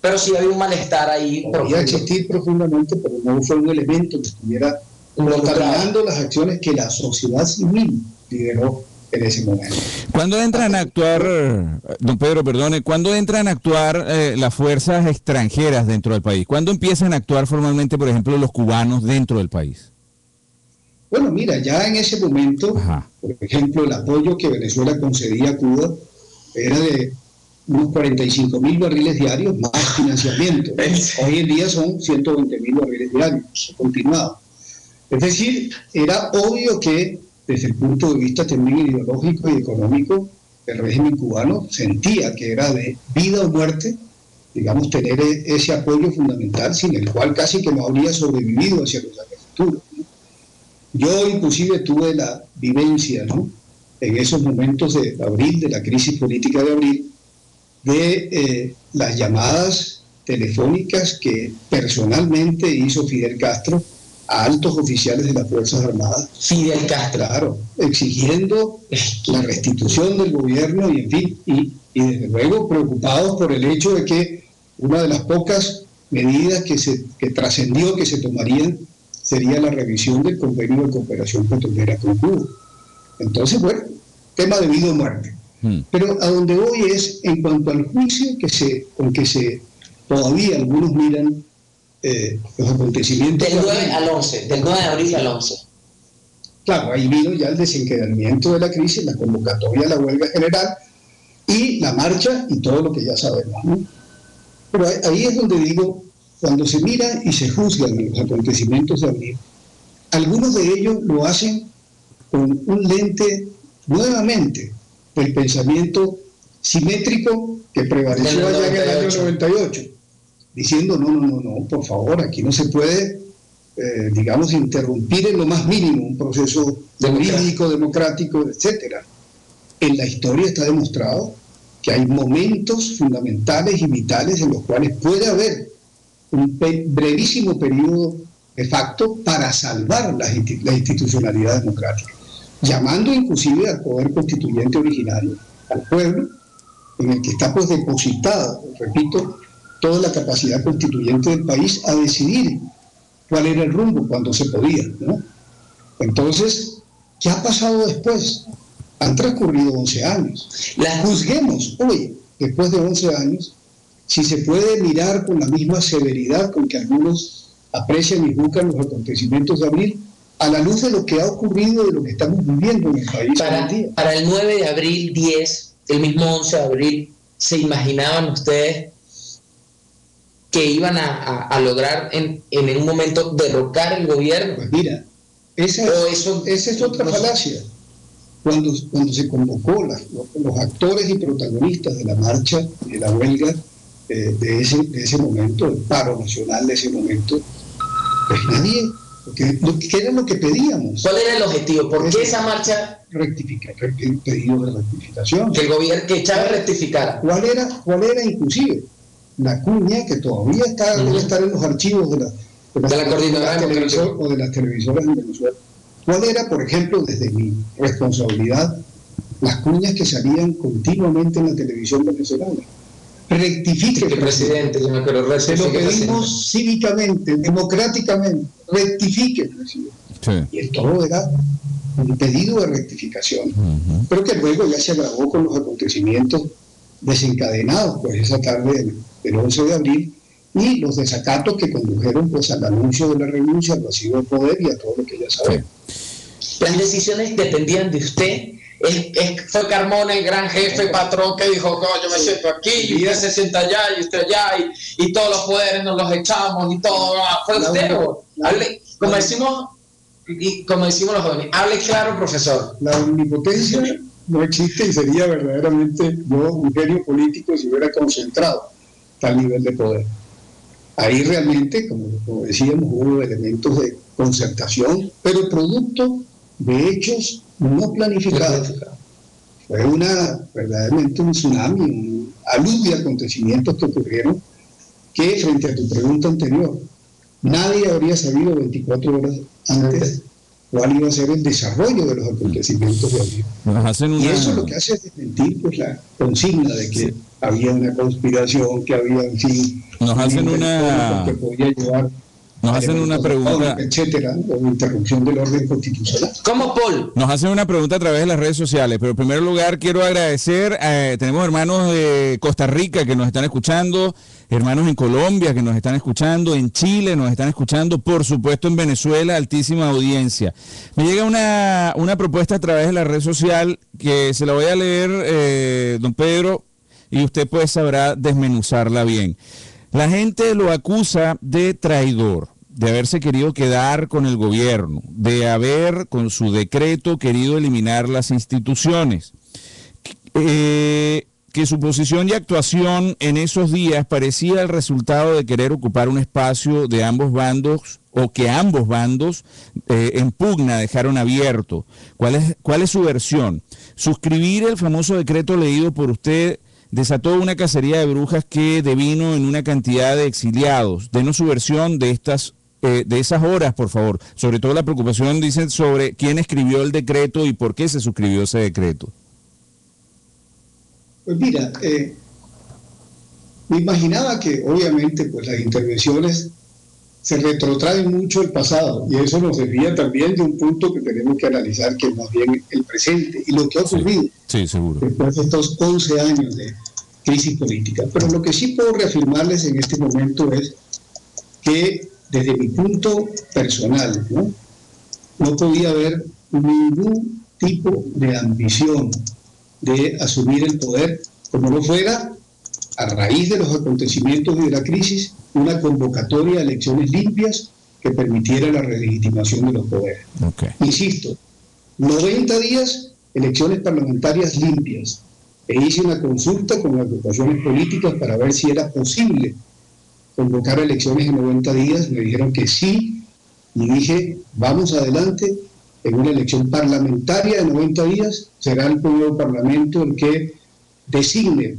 Pero sí había un malestar ahí. Podía existir profundamente, pero no fue un elemento que estuviera contaminando las acciones que la sociedad civil lideró en ese momento. ¿Cuándo entran a actuar, don Pedro, perdone, cuándo entran a actuar las fuerzas extranjeras dentro del país? ¿Cuándo empiezan a actuar formalmente, por ejemplo, los cubanos dentro del país? Bueno, mira, ya en ese momento, Ajá. por ejemplo, el apoyo que Venezuela concedía a Cuba era de unos 45.000 barriles diarios más financiamiento. Hoy en día son 120.000 barriles diarios, continuado. Es decir, era obvio que desde el punto de vista también ideológico y económico, el régimen cubano sentía que era de vida o muerte, digamos, tener ese apoyo fundamental, sin el cual casi que no habría sobrevivido hacia los años futuros, ¿no? Yo inclusive tuve la vivencia, ¿no?, en esos momentos de abril, de la crisis política de abril, de las llamadas telefónicas que personalmente hizo Fidel Castro a altos oficiales de las Fuerzas Armadas. Fidel Castro. Claro, exigiendo la restitución del gobierno y, en fin, y desde luego preocupados por el hecho de que una de las pocas medidas que trascendió que se tomarían sería la revisión del convenio de cooperación petrolera con Cuba. Entonces, bueno, tema de vida o muerte. Pero a donde voy es en cuanto al juicio con que todavía algunos miran los acontecimientos. Del 9 al 11, del 9 de abril al 11. Claro, ahí vino ya el desencadenamiento de la crisis, la convocatoria a la huelga general y la marcha y todo lo que ya sabemos, ¿no? Pero ahí es donde digo, cuando se mira y se juzgan los acontecimientos de abril, algunos de ellos lo hacen con un lente nuevamente del pensamiento simétrico que prevaleció allá en el año 98, diciendo no, por favor, aquí no se puede, digamos, interrumpir en lo más mínimo un proceso jurídico, democrático, etcétera. En la historia está demostrado que hay momentos fundamentales y vitales en los cuales puede haber un brevísimo periodo de facto para salvar la institucionalidad democrática, llamando inclusive al poder constituyente originario, al pueblo, en el que está pues depositada, repito, toda la capacidad constituyente del país a decidir cuál era el rumbo cuando se podía, ¿no? Entonces, ¿qué ha pasado después? Han transcurrido 11 años. Juzguemos hoy, después de 11 años, si se puede mirar con la misma severidad con que algunos aprecian y juzgan los acontecimientos de abril, a la luz de lo que ha ocurrido, de lo que estamos viviendo en el país hoy en día. Para el 9 de abril, 10, el mismo 11 de abril, ¿se imaginaban ustedes que iban a lograr en un momento derrocar el gobierno? Pues mira, esa es otra falacia. Cuando se convocó los actores y protagonistas de la marcha, de la huelga de ese momento, el paro nacional de ese momento, pues nadie, ¿qué era lo que pedíamos? ¿Cuál era el objetivo? ¿Por qué esa marcha? El pedido de rectificación. Que el gobierno, que Chávez rectificara. ¿Cuál era inclusive la cuña que todavía debe estar en los archivos de la coordinadora o de las televisoras en Venezuela? ¿Cuál era, por ejemplo, desde mi responsabilidad, las cuñas que salían continuamente en la televisión venezolana? Rectifique, presidente, yo me acuerdo, se lo pedimos cívicamente, democráticamente, rectifique, presidente. Sí. Y el todo era un pedido de rectificación, pero que luego ya se agravó con los acontecimientos desencadenados pues esa tarde del 11 de abril y los desacatos que condujeron pues al anuncio de la renuncia, al vacío de poder y a todo lo que ya sabemos. Sí. Las decisiones dependían de usted. Fue Carmona el gran jefe, patrón, que dijo, no, yo me siento aquí, y usted se sienta allá, y usted allá, y todos los poderes nos los echamos, y todo. ¿Fue usted? Hable, como decimos los jóvenes, hable claro, profesor. La omnipotencia no existe y sería verdaderamente un genio político si hubiera concentrado tal nivel de poder. Ahí realmente, como decíamos, hubo elementos de concertación, pero producto de hechos no planificados. Fue verdaderamente un tsunami, un alude de acontecimientos que ocurrieron que, frente a tu pregunta anterior, nadie habría sabido 24 horas antes cuál iba a ser el desarrollo de los acontecimientos de abril. Y eso lo que hace es desmentir pues, la consigna de que había una conspiración, que había, en fin, nos hacen una... que podía llevar Nos hacen una pregunta, etcétera, o interrupción del orden constitucional. ¿Cómo, Paul? Nos hacen una pregunta a través de las redes sociales, pero en primer lugar quiero agradecer, tenemos hermanos de Costa Rica que nos están escuchando, hermanos en Colombia que nos están escuchando, en Chile nos están escuchando, por supuesto en Venezuela, altísima audiencia. Me llega una propuesta a través de la red social que se la voy a leer, don Pedro, y usted pues sabrá desmenuzarla bien. La gente lo acusa de traidor, de haberse querido quedar con el gobierno, de haber con su decreto querido eliminar las instituciones, que su posición y actuación en esos días parecía el resultado de querer ocupar un espacio de ambos bandos, o que ambos bandos en pugna dejaron abierto. ¿Cuál es su versión? Suscribir el famoso decreto leído por usted desató una cacería de brujas que devino en una cantidad de exiliados. Denos su versión de esas horas, por favor. Sobre todo la preocupación, dicen, sobre quién escribió el decreto y por qué se suscribió ese decreto. Pues mira, me imaginaba que obviamente pues las intervenciones se retrotraen mucho el pasado, y eso nos desvía también de un punto que tenemos que analizar, que es más bien el presente y lo que ha ocurrido seguro, después de estos 11 años de crisis política. Pero lo que sí puedo reafirmarles en este momento es que desde mi punto personal, no podía haber ningún tipo de ambición de asumir el poder, como no fuera, a raíz de los acontecimientos y de la crisis, una convocatoria a elecciones limpias que permitiera la relegitimación de los poderes. Okay. Insisto, 90 días, elecciones parlamentarias limpias. E hice una consulta con las agrupaciones políticas para ver si era posible convocar elecciones en 90 días. Me dijeron que sí, y dije, vamos adelante. En una elección parlamentaria de 90 días, será el nuevo Parlamento el que designe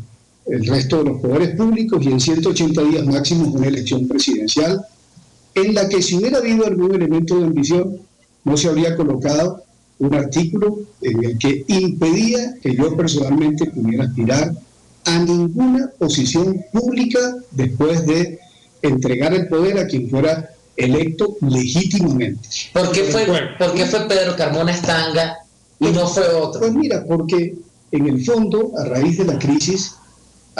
el resto de los poderes públicos, y en 180 días máximos una elección presidencial, en la que si hubiera habido algún elemento de ambición, no se habría colocado un artículo en el que impedía que yo personalmente pudiera aspirar a ninguna posición pública después de entregar el poder a quien fuera electo legítimamente. ¿Por qué fue Pedro Carmona Estanga y no fue otro? Pues mira, porque en el fondo, a raíz de la crisis,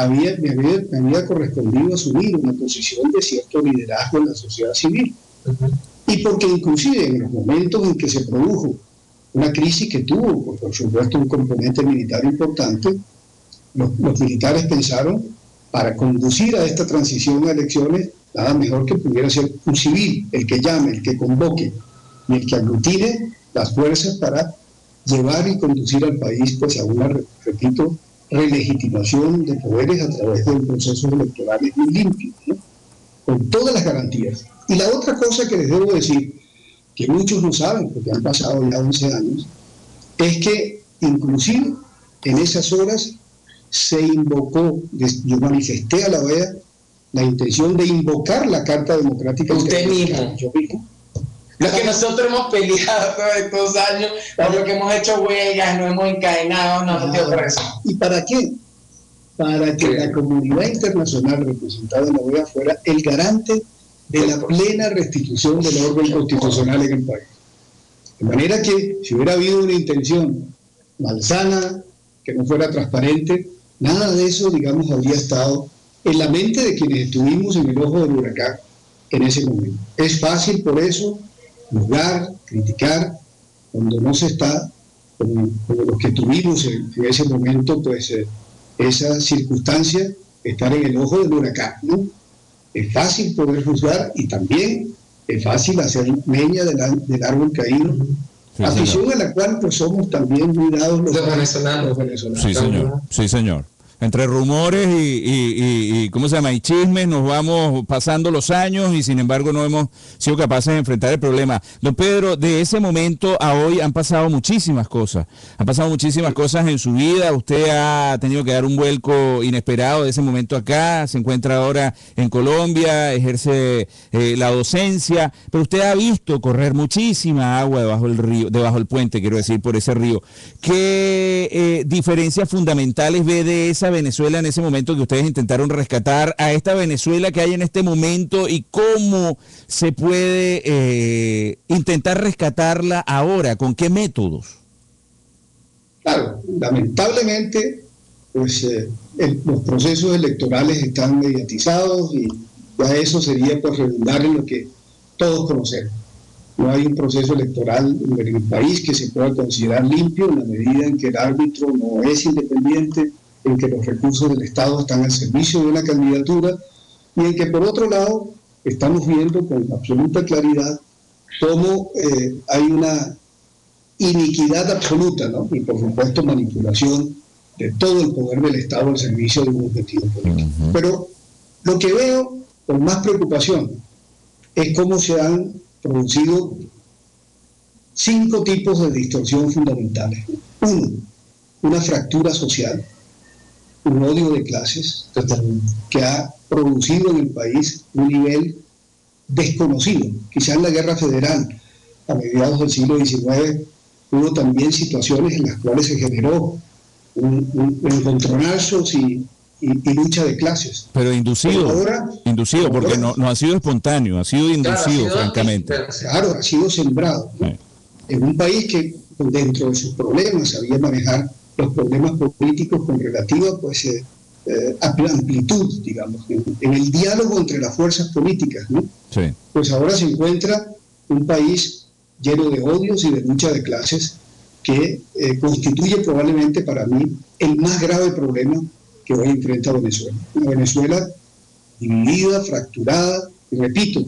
me había correspondido asumir una posición de cierto liderazgo en la sociedad civil. Y porque inclusive en los momentos en que se produjo una crisis que tuvo, por supuesto, un componente militar importante, los militares pensaron, para conducir a esta transición a elecciones, nada mejor que pudiera ser un civil, el que llame, el que convoque, y el que aglutine las fuerzas para llevar y conducir al país pues a una, repito, relegitimación de poderes a través de un proceso electoral muy limpio, con todas las garantías. Y la otra cosa que les debo decir, que muchos no saben, porque han pasado ya 11 años, es que inclusive en esas horas se invocó, yo manifesté a la OEA la intención de invocar la Carta Democrática. Usted mismo. Yo mismo. Lo que nosotros hemos peleado todos estos años, por lo que hemos hecho huelgas, nos hemos encadenado, nos hemos metido preso. ¿Y para qué? Para que la comunidad internacional representada en la OEA fuera el garante de la plena restitución del orden constitucional en el país. De manera que si hubiera habido una intención malsana, que no fuera transparente, nada de eso, digamos, habría estado en la mente de quienes estuvimos en el ojo del huracán en ese momento. Es fácil por eso juzgar, criticar, cuando no se está como los que tuvimos en ese momento, pues esa circunstancia, estar en el ojo del huracán, ¿no? Es fácil poder juzgar y también es fácil hacer leña del árbol caído, sí, afición a la cual pues somos también muy dados los venezolanos. Sí, señor. Sí, señor. Entre rumores y ¿cómo se llama? Y chismes nos vamos pasando los años y sin embargo no hemos sido capaces de enfrentar el problema. Don Pedro, de ese momento a hoy han pasado muchísimas cosas. Han pasado muchísimas cosas en su vida. Usted ha tenido que dar un vuelco inesperado de ese momento acá. Se encuentra ahora en Colombia, ejerce la docencia, pero usted ha visto correr muchísima agua debajo del río, debajo del puente, quiero decir, por ese río. ¿Qué diferencias fundamentales ve de esa esa Venezuela en ese momento que ustedes intentaron rescatar a esta Venezuela que hay en este momento y cómo se puede intentar rescatarla ahora? ¿Con qué métodos? Claro, lamentablemente, pues los procesos electorales están mediatizados y ya eso sería por redundar en lo que todos conocemos. No hay un proceso electoral en el país que se pueda considerar limpio en la medida en que el árbitro no es independiente, en que los recursos del Estado están al servicio de una candidatura y en que por otro lado estamos viendo con absoluta claridad cómo hay una iniquidad absoluta, ¿no? Y por supuesto manipulación de todo el poder del Estado al servicio de un objetivo político. Pero lo que veo con más preocupación es cómo se han producido 5 tipos de distorsión fundamentales. Uno, una fractura social, un odio de clases que ha producido en el país un nivel desconocido. Quizás en la Guerra Federal, a mediados del siglo XIX, hubo también situaciones en las cuales se generó un encontronazos y lucha de clases. Pero inducido, porque no ha sido espontáneo, ha sido inducido, francamente. Claro, ha sido sembrado, ¿no? En un país que dentro de sus problemas sabía manejar los problemas políticos con relativa amplitud, digamos, en el diálogo entre las fuerzas políticas, ¿no? Sí. Pues ahora se encuentra un país lleno de odios y de lucha de clases que constituye probablemente para mí el más grave problema que hoy enfrenta Venezuela. Una Venezuela dividida, fracturada, y repito,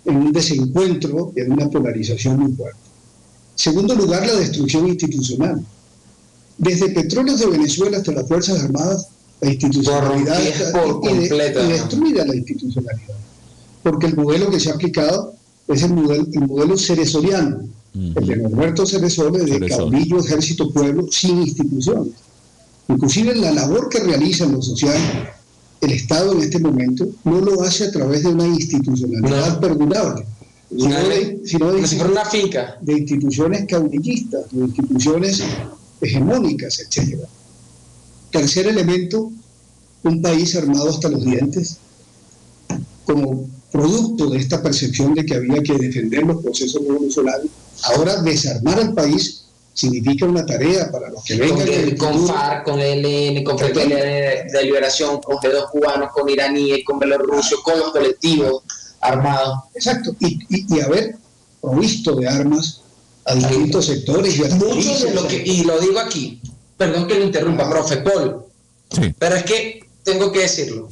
en un desencuentro, en una polarización muy fuerte. Segundo lugar, la destrucción institucional. Desde Petróleos de Venezuela hasta las Fuerzas Armadas, la institucionalidad está destruida la institucionalidad. Porque el modelo que se ha aplicado es el modelo ceresoriano, el de Norberto Ceresole, de caudillo, ejército, pueblo, sin instituciones. Inclusive la labor que realiza en lo social el Estado en este momento no lo hace a través de una institucionalidad perdurable, sino una finca de instituciones caudillistas, de instituciones hegemónicas, etc. Tercer elemento, un país armado hasta los dientes, como producto de esta percepción de que había que defender los procesos revolucionarios. Ahora desarmar al país significa una tarea para los que vengan. Con FARC, con ELN, con Frente de Liberación, con G2 cubanos, con iraníes, con belorrusios, con los colectivos armados. Exacto, y haber provisto de armas a distintos sectores. Muchos de lo que, y lo digo aquí, perdón que lo interrumpa, profe Paul, sí. Pero es que tengo que decirlo.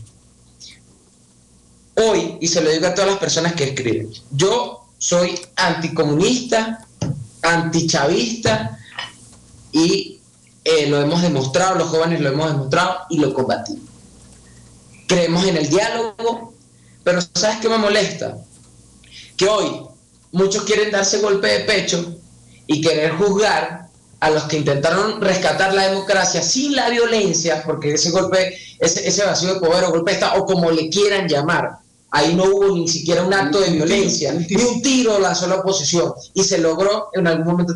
Hoy, y se lo digo a todas las personas que escriben, yo soy anticomunista, antichavista, y lo hemos demostrado, los jóvenes lo hemos demostrado y lo combatimos. Creemos en el diálogo, pero ¿sabes qué me molesta? Que hoy muchos quieren darse golpe de pecho y querer juzgar a los que intentaron rescatar la democracia sin la violencia, porque ese golpe, ese vacío de poder o golpe de Estado, o como le quieran llamar, ahí no hubo ni siquiera un acto de violencia, ni un tiro lanzó la oposición, y se logró en algún momento.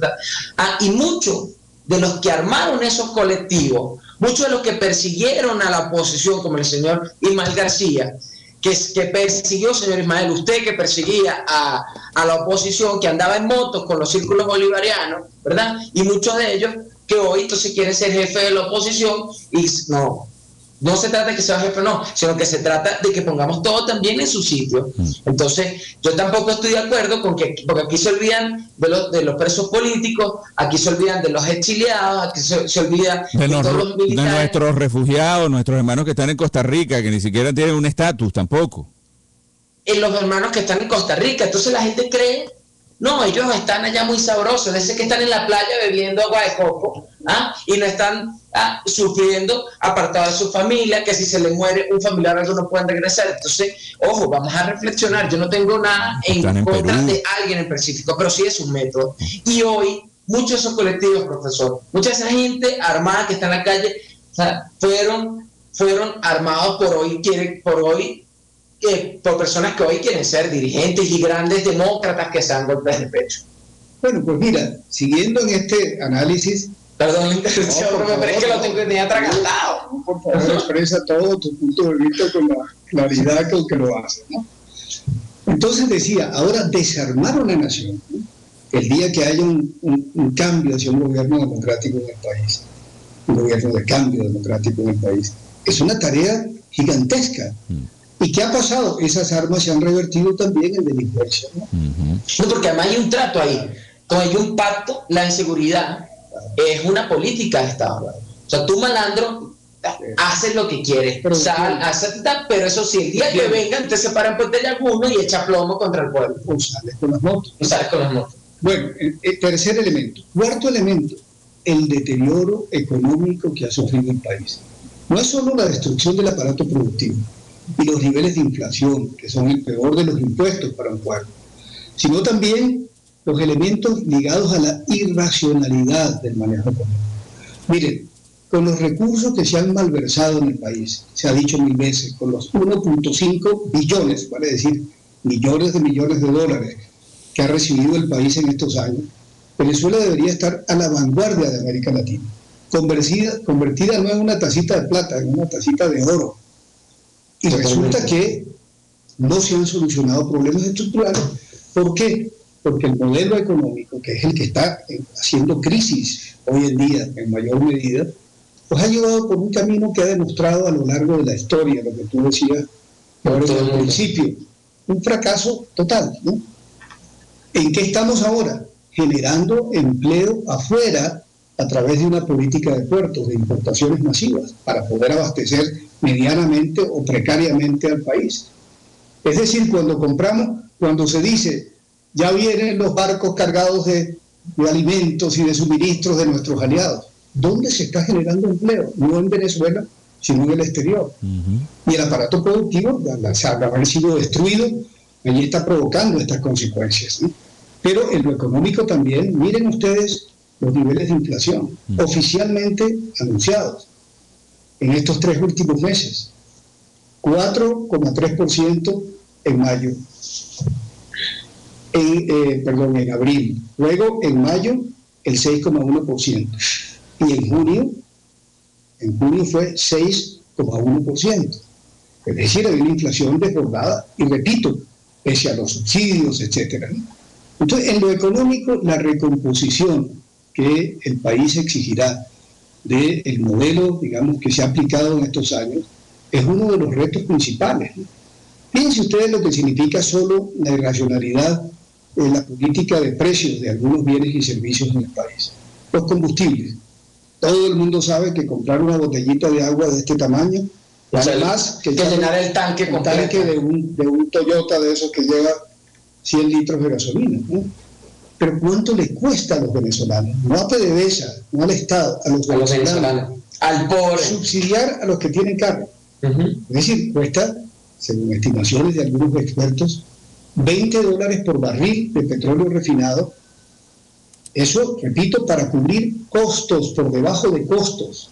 Y muchos de los que armaron esos colectivos, muchos de los que persiguieron a la oposición, como el señor Ismael García, que persiguió, señor Ismael, usted que perseguía a la oposición, que andaba en motos con los círculos bolivarianos, ¿verdad? Y muchos de ellos que hoy entonces quieren ser jefe de la oposición, y no se trata de que sea jefe, no, sino que se trata de que pongamos todo también en su sitio. Entonces, yo tampoco estoy de acuerdo con que, porque aquí se olvidan de los presos políticos, aquí se olvidan de los exiliados, aquí se olvidan de todos los militares. De nuestros refugiados, nuestros hermanos que están en Costa Rica, que ni siquiera tienen un estatus tampoco. En los hermanos que están en Costa Rica, entonces la gente cree, no, ellos están allá muy sabrosos, de ese que están en la playa bebiendo agua de coco, y no están sufriendo apartados de su familia, que si se le muere un familiar algo no pueden regresar. Entonces, ojo, vamos a reflexionar. Yo no tengo nada en contra de alguien en específico, pero sí es un método. Y hoy, muchos de esos colectivos, profesor, mucha de esa gente armada que está en la calle, o sea, fueron armados por personas que hoy quieren ser dirigentes y grandes demócratas que se dan golpes de pecho. Bueno, pues mira, siguiendo en este análisis, Perdón la interrupción, pero es que lo tenía atragantado. No, por favor, expresa todo tu punto de vista con la claridad con que lo haces, ¿no? Entonces decía, ahora desarmar una nación, ¿no? El día que haya un cambio hacia un gobierno democrático en el país, un gobierno de cambio democrático en el país, es una tarea gigantesca. ¿Y qué ha pasado? Esas armas se han revertido también en delincuencia, ¿no? No, porque además hay un trato ahí, hay un pacto, la inseguridad es una política de Estado. O sea, tú, malandro, haces lo que quieres, pero eso sí, el día que vengan te separan por de alguno y echa plomo contra el pueblo. O sales con las motos. Bueno, tercer elemento. Cuarto elemento, el deterioro económico que ha sufrido el país. No es solo la destrucción del aparato productivo y los niveles de inflación, que son el peor de los impuestos para un pueblo, sino también los elementos ligados a la irracionalidad del manejo económico. Miren, con los recursos que se han malversado en el país, se ha dicho 1000 veces, con los 1.5 billones, vale decir, millones de dólares que ha recibido el país en estos años, Venezuela debería estar a la vanguardia de América Latina, convertida no en una tacita de plata, en una tacita de oro. Y resulta que no se han solucionado problemas estructurales. ¿Por qué? Porque el modelo económico, que es el que está haciendo crisis hoy en día en mayor medida, pues ha llevado por un camino que ha demostrado a lo largo de la historia, lo que tú decías ahora al principio, un fracaso total, ¿no? ¿En qué estamos ahora? Generando empleo afuera a través de una política de puertos, de importaciones masivas, para poder abastecer medianamente o precariamente al país. Es decir, cuando se dice, ya vienen los barcos cargados de alimentos y de suministros de nuestros aliados, ¿dónde se está generando empleo? No en Venezuela, sino en el exterior. Y el aparato productivo, al haber sido destruido, allí está provocando estas consecuencias, ¿no? Pero en lo económico también, miren ustedes los niveles de inflación oficialmente anunciados en estos 3 últimos meses. 4,3% en mayo, en abril. Luego, en mayo, el 6,1%. Y en junio fue 6,1%. Es decir, hay una inflación desbordada, y repito, pese a los subsidios, etcétera, ¿no? Entonces, en lo económico, la recomposición que el país exigirá del modelo, digamos, que se ha aplicado en estos años, es uno de los retos principales, ¿no? Fíjense ustedes lo que significa solo la irracionalidad en la política de precios de algunos bienes y servicios en el país. Los combustibles. Todo el mundo sabe que comprar una botellita de agua de este tamaño vale más que llenar el tanque de un Toyota de esos que lleva 100 litros de gasolina, ¿no? Pero ¿cuánto le cuesta a los venezolanos? No a PDVSA, no al Estado, a los venezolanos. Al pobre. Subsidiar a los que tienen carro. Es decir, cuesta, según estimaciones de algunos expertos, $20 por barril de petróleo refinado. Eso, repito, para cubrir costos por debajo de costos.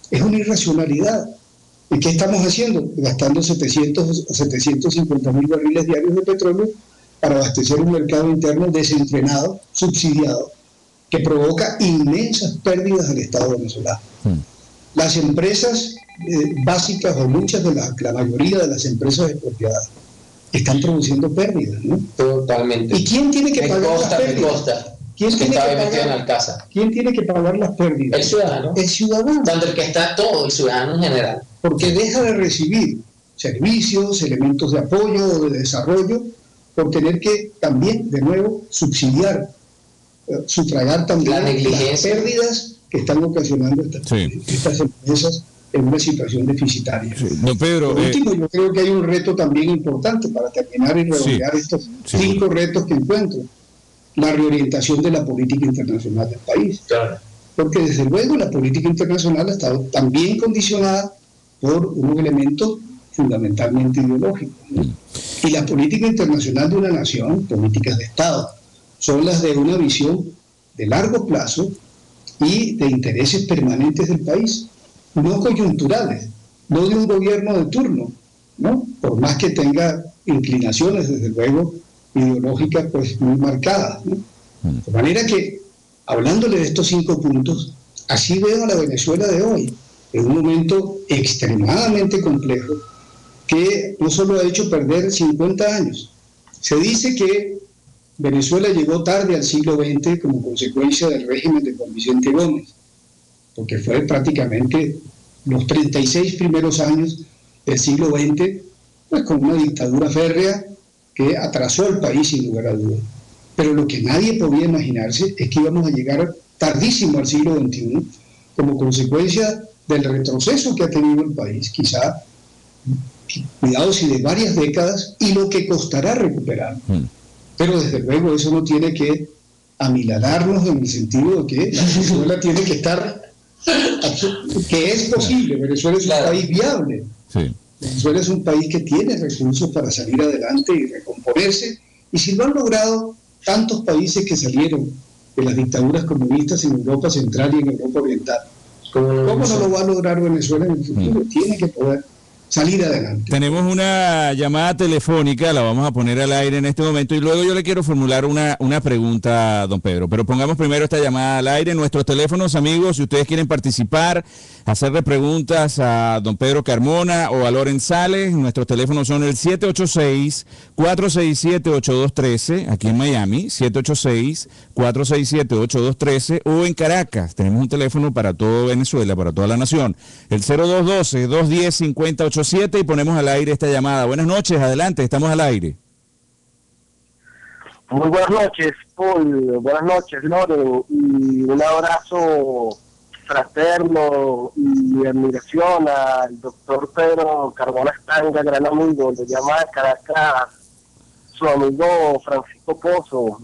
Es una irracionalidad. ¿Y qué estamos haciendo? Gastando 700 o 750.000 barriles diarios de petróleo para abastecer un mercado interno desenfrenado, subsidiado, que provoca inmensas pérdidas al Estado venezolano. Las empresas básicas, o muchas de la mayoría de las empresas expropiadas, están produciendo pérdidas, ¿no? Totalmente. ¿Y quién tiene que pagar las pérdidas? ¿Quién tiene que pagar las pérdidas? El ciudadano. El ciudadano. Tanto el que está todo, el ciudadano en general. Porque deja de recibir servicios, elementos de apoyo o de desarrollo, por tener que también, de nuevo, subsidiar, sufragar también las pérdidas que están ocasionando estas empresas en una situación deficitaria. Don Pedro, por último, yo creo que hay un reto también importante para terminar y redondear estos 5 retos que encuentro. La reorientación de la política internacional del país. Claro. Porque desde luego la política internacional ha estado también condicionada por unos elementos fundamentalmente ideológicos, ¿no? Y la política internacional de una nación, políticas de Estado, son las de una visión de largo plazo y de intereses permanentes del país, no coyunturales, no de un gobierno de turno, ¿no? Por más que tenga inclinaciones, desde luego, ideológicas pues muy marcadas, ¿no? De manera que, hablándole de estos 5 puntos, así veo a la Venezuela de hoy, en un momento extremadamente complejo que no solo ha hecho perder 50 años. Se dice que Venezuela llegó tarde al siglo XX como consecuencia del régimen de Juan Vicente Gómez, porque fue prácticamente los 36 primeros años del siglo XX, pues con una dictadura férrea que atrasó al país sin lugar a dudas. Pero lo que nadie podía imaginarse es que íbamos a llegar tardísimo al siglo XXI como consecuencia del retroceso que ha tenido el país, quizá, cuidado si de varias décadas, y lo que costará recuperar. Pero desde luego eso no tiene que amilanarnos en el sentido de que la Venezuela tiene que estar, que es posible, Venezuela es un país viable. Sí. Venezuela es un país que tiene recursos para salir adelante y recomponerse, y si lo han logrado tantos países que salieron de las dictaduras comunistas en Europa Central y en Europa Oriental, ¿cómo no lo va a lograr Venezuela en el futuro? Tiene que poder salir adelante. Tenemos una llamada telefónica, la vamos a poner al aire en este momento y luego yo le quiero formular una pregunta, don Pedro, pero pongamos primero esta llamada al aire. Nuestros teléfonos, amigos, si ustedes quieren participar, hacerle preguntas a don Pedro Carmona o a Loren Sales, nuestros teléfonos son el 786-467-8213, aquí en Miami, 786-467-8213, o en Caracas, tenemos un teléfono para todo Venezuela, para toda la nación, el 0212-210-5087, y ponemos al aire esta llamada. Buenas noches, adelante, estamos al aire. Muy buenas noches, Paul. Buenas noches, Loren. Y un abrazo fraterno y admiración al doctor Pedro Carmona Estanga, gran amigo. Le llama de Caracas su amigo Francisco Pozo.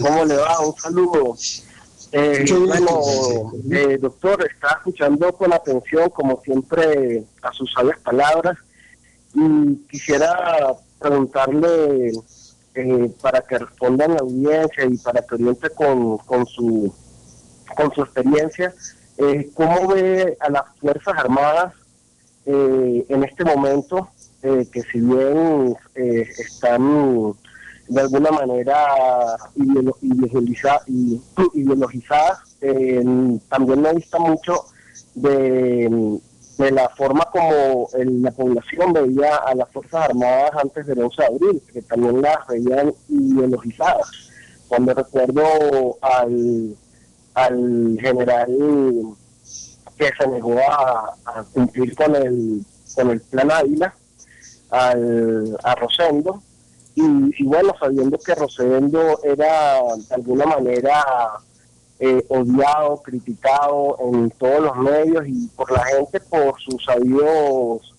¿Cómo le va? Un saludo. Doctor, estaba escuchando con atención, como siempre, a sus sabias palabras, y quisiera preguntarle, para que responda en la audiencia y para que oriente con su experiencia, ¿cómo ve a las Fuerzas Armadas en este momento, que si bien están de alguna manera ideologizadas, también me dista mucho de la forma como la población veía a las Fuerzas Armadas antes del 11 de abril, que también las veían ideologizadas. Cuando recuerdo al general que se negó a cumplir con el plan Ávila, a Rosendo, y bueno, sabiendo que Rosendo era de alguna manera odiado, criticado en todos los medios y por la gente por sus sabios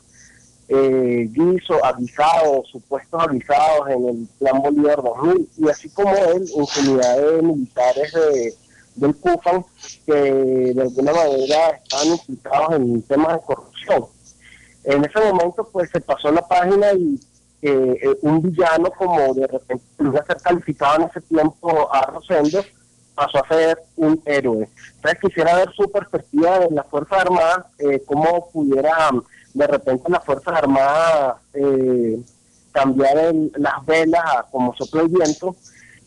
supuestos avisados en el Plan Bolívar 2000, y así como él, infinidad de militares del CUFAN que de alguna manera estaban implicados en temas de corrupción. En ese momento pues se pasó la página y un villano, como de repente iba a ser calificado en ese tiempo a Rosendo, pasó a ser un héroe. Entonces quisiera ver su perspectiva de las Fuerzas Armadas, cómo pudiera de repente las Fuerzas Armadas cambiar las velas como sopla el viento,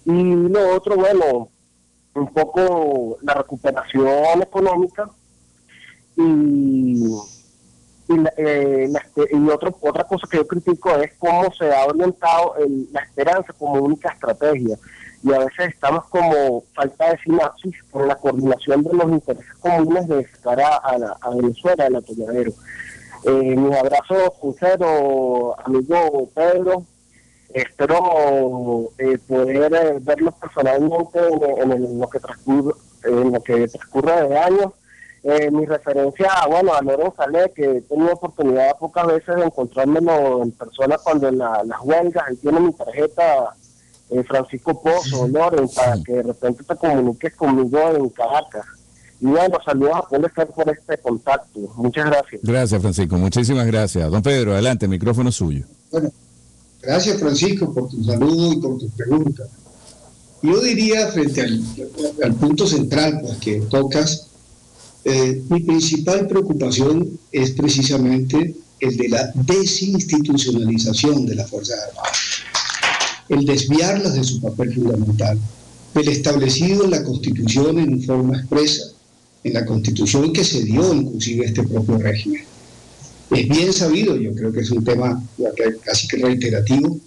y lo otro, bueno, un poco la recuperación económica y otra cosa que yo critico es cómo se ha orientado la esperanza como única estrategia, y a veces estamos como falta de sinapsis con la coordinación de los intereses comunes de cara a Venezuela, el atolladero. Mis abrazos sinceros, amigo Pedro. Espero poder verlos personalmente en lo que transcurre de años. Mi referencia, bueno, a Loren Sales, que he tenido oportunidad pocas veces de encontrármelo en persona cuando en las huelgas. Él tiene mi tarjeta, Francisco Pozo, Loren, para que de repente te comuniques conmigo en Caracas. Y bueno, saludos a Puebla por este contacto. Muchas gracias. Gracias, Francisco. Muchísimas gracias. Don Pedro, adelante, el micrófono es suyo. Bueno, gracias, Francisco, por tu saludo y por tus preguntas. Yo diría, frente al punto central pues, que tocas, mi principal preocupación es precisamente el de la desinstitucionalización de las Fuerzas Armadas, el desviarlas de su papel fundamental, del establecido en la Constitución en forma expresa, en la Constitución que se dio inclusive a este propio régimen. Es bien sabido, yo creo que es un tema casi que reiterativo,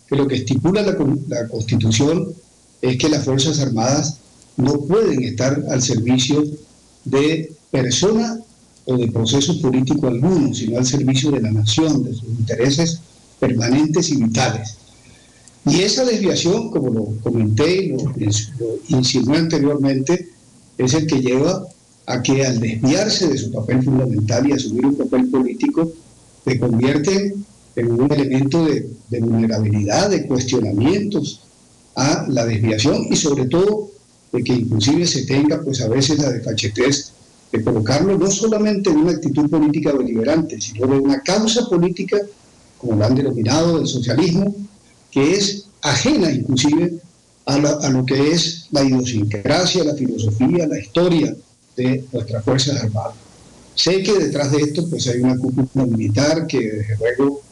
que lo que estipula la Constitución es que las Fuerzas Armadas no pueden estar al servicio de persona o de proceso político alguno, sino al servicio de la nación, de sus intereses permanentes y vitales. Y esa desviación, como lo comenté y lo insinué anteriormente, es el que lleva a que al desviarse de su papel fundamental y asumir un papel político, se convierten en un elemento de vulnerabilidad, de cuestionamientos a la desviación y sobre todo de que inclusive se tenga pues a veces la desfachatez de colocarlo no solamente en una actitud política deliberante, sino de una causa política, como lo han denominado, del socialismo, que es ajena inclusive a lo que es la idiosincrasia, la filosofía, la historia de nuestras Fuerzas Armadas. Sé que detrás de esto pues hay una cúpula militar que desde luego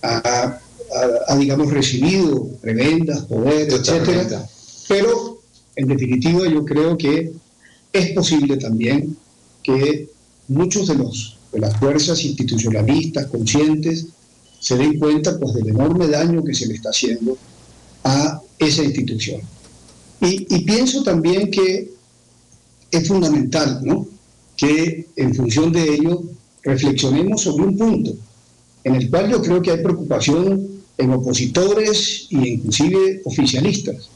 ha digamos recibido prebendas, poder, etcétera, pero en definitiva yo creo que es posible también que muchos de las fuerzas institucionalistas conscientes se den cuenta pues del enorme daño que se le está haciendo a esa institución. Y pienso también que es fundamental, ¿no?, que en función de ello reflexionemos sobre un punto en el cual yo creo que hay preocupación en opositores e inclusive oficialistas,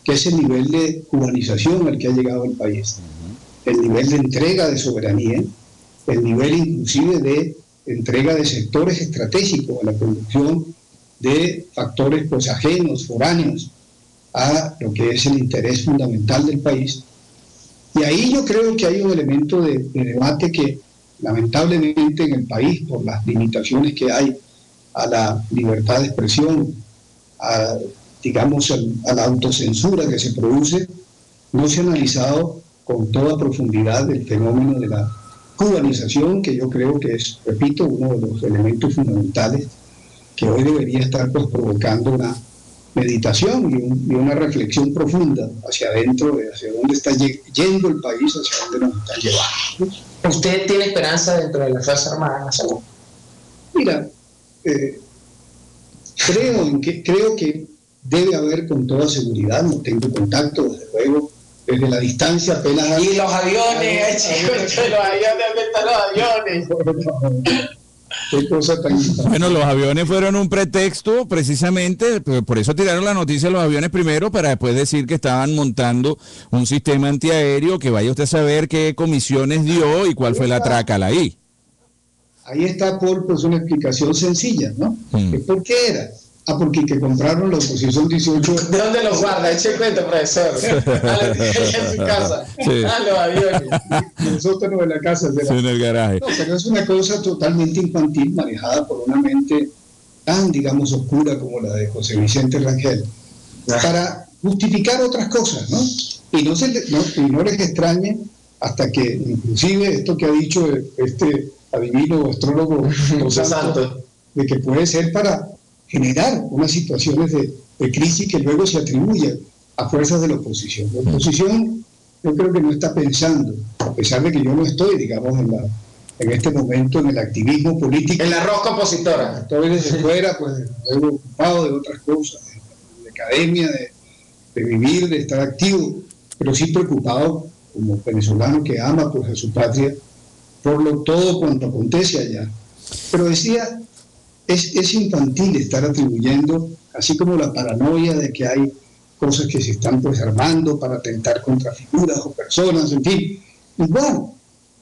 que es el nivel de cubanización al que ha llegado el país, el nivel de entrega de soberanía, el nivel inclusive de entrega de sectores estratégicos a la conducción de factores pues ajenos, foráneos a lo que es el interés fundamental del país. Y ahí yo creo que hay un elemento de debate que lamentablemente en el país, por las limitaciones que hay a la libertad de expresión, digamos a la autocensura que se produce, no se ha analizado con toda profundidad el fenómeno de la cubanización, que yo creo que es, repito, uno de los elementos fundamentales que hoy debería estar pues provocando una meditación y una reflexión profunda hacia adentro, hacia dónde está yendo el país, hacia dónde nos está llevando. ¿Usted tiene esperanza dentro de las Fuerzas Armadas? Mira, creo que debe haber con toda seguridad, no tengo contacto, desde luego, desde la distancia apenas... Y los aviones, chicos, los aviones, ¿dónde están los aviones? Qué cosa tan importante. Bueno, los aviones fueron un pretexto precisamente, por eso tiraron la noticia de los aviones primero, para después decir que estaban montando un sistema antiaéreo, que vaya usted a saber qué comisiones dio y cuál fue la trácala ahí. Ahí está, Paul, pues una explicación sencilla, ¿no? ¿Por qué era? Porque que compraron la oposición 18... ¿De dónde los guarda? Eche el cuento, profesor. En su casa. Sí. Los aviones. En el sótano de la casa. Sí, en el garaje. No, pero es una cosa totalmente infantil, manejada por una mente tan, digamos, oscura como la de José Vicente Rangel, para justificar otras cosas, ¿no? Y no les extrañe hasta que, inclusive, esto que ha dicho este adivino astrólogo Santo, de que puede ser para generar unas situaciones de crisis que luego se atribuyen a fuerzas de la oposición. La oposición yo creo que no está pensando, a pesar de que yo no estoy, digamos, en este momento en el activismo político. En la rosca opositora. Estoy desde fuera, pues luego ocupado de otras cosas, de academia, de vivir, de estar activo, pero sí preocupado como venezolano que ama pues a su patria por todo cuanto acontece allá. Pero decía, es infantil estar atribuyendo, así como la paranoia de que hay cosas que se están pues armando para atentar contra figuras o personas, en fin. Igual,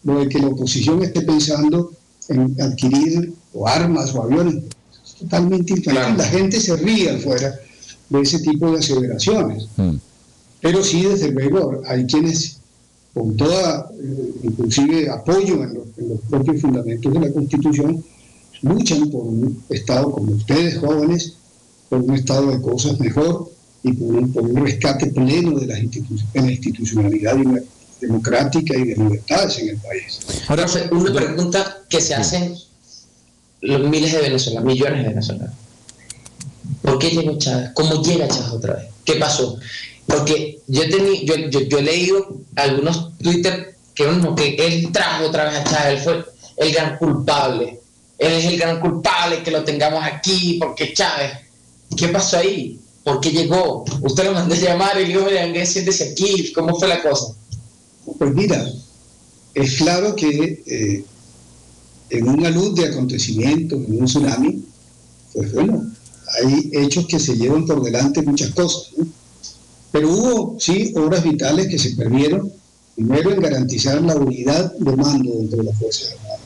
lo de que la oposición esté pensando en adquirir o armas o aviones, es totalmente infantil. Claro. La gente se ríe afuera de ese tipo de aseveraciones. Pero sí, desde luego, hay quienes con toda, inclusive apoyo en los propios fundamentos de la Constitución, luchan por un Estado como ustedes, jóvenes, por un estado de cosas mejor y por un rescate pleno de la institucionalidad democrática y de libertades en el país. Ahora, una pregunta que se hacen los miles de venezolanos, millones de venezolanos. ¿Por qué llegó Chávez? ¿Cómo llega Chávez otra vez? ¿Qué pasó? Porque yo he leído algunos Twitter que él trajo otra vez a Chávez, él fue el gran culpable. Él es el gran culpable que lo tengamos aquí, porque Chávez. ¿Qué pasó ahí? ¿Por qué llegó? Usted lo mandó a llamar y le dijo, mira, siéntese aquí. ¿Cómo fue la cosa? Pues mira, es claro que en una luz de acontecimientos, en un tsunami, pues bueno, hay hechos que se llevan por delante muchas cosas, ¿no? Pero hubo, sí, obras vitales que se perdieron, primero en garantizar la unidad de mando dentro de las Fuerzas Armadas.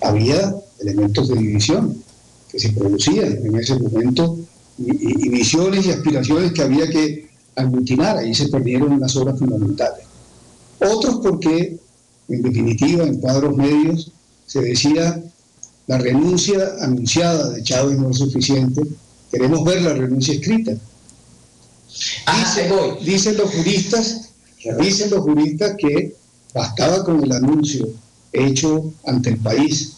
Había elementos de división que se producían en ese momento y visiones y aspiraciones que había que aglutinar, ahí se perdieron unas obras fundamentales. Otros porque, en definitiva, en cuadros medios, se decía la renuncia anunciada de Chávez no es suficiente, queremos ver la renuncia escrita. Dicen los juristas que bastaba con el anuncio hecho ante el país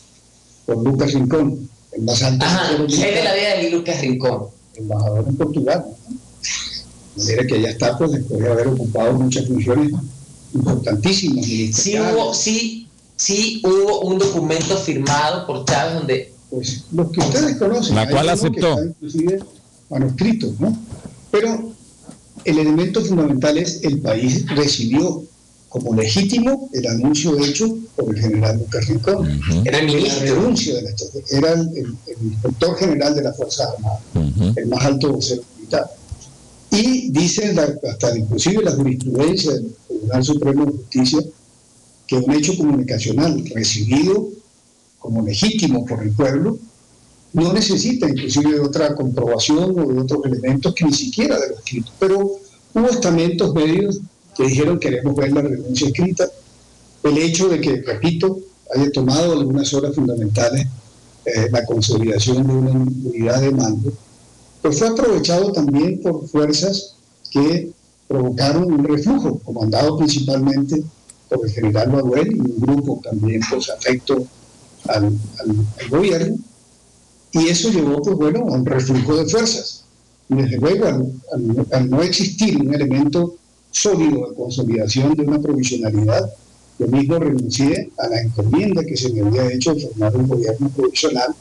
por Lucas Rincón, el más alto. ¿Qué es de la vida de Lucas Rincón? Embajador en Portugal, ¿no? De manera que ya está, pues, después de haber ocupado muchas funciones importantísimas. Sí hubo un documento firmado por Chávez donde... Pues los que ustedes conocen. La cual aceptó. Que está inclusive manuscritos, ¿no? Pero el elemento fundamental es el país recibió como legítimo el anuncio hecho por el general Lucas Rincón. Era el ministro. La renuncia de era el inspector general de las Fuerzas Armadas, el más alto vocero militar. Y dice hasta inclusive la jurisprudencia del Tribunal Supremo de Justicia que un hecho comunicacional recibido como legítimo por el pueblo no necesita inclusive de otra comprobación o de otros elementos que ni siquiera de lo escrito. Pero hubo estamentos medios que dijeron queremos ver la renuncia escrita. El hecho de que, repito, haya tomado algunas horas fundamentales la consolidación de una unidad de mando, pues fue aprovechado también por fuerzas que provocaron un reflujo, comandado principalmente por el general Baduel y un grupo también pues afecto al gobierno, y eso llevó pues bueno a un reflujo de fuerzas. Y desde luego al no existir un elemento sólido de consolidación de una provisionalidad, yo mismo renuncié a la encomienda que se me había hecho de formar un gobierno provisional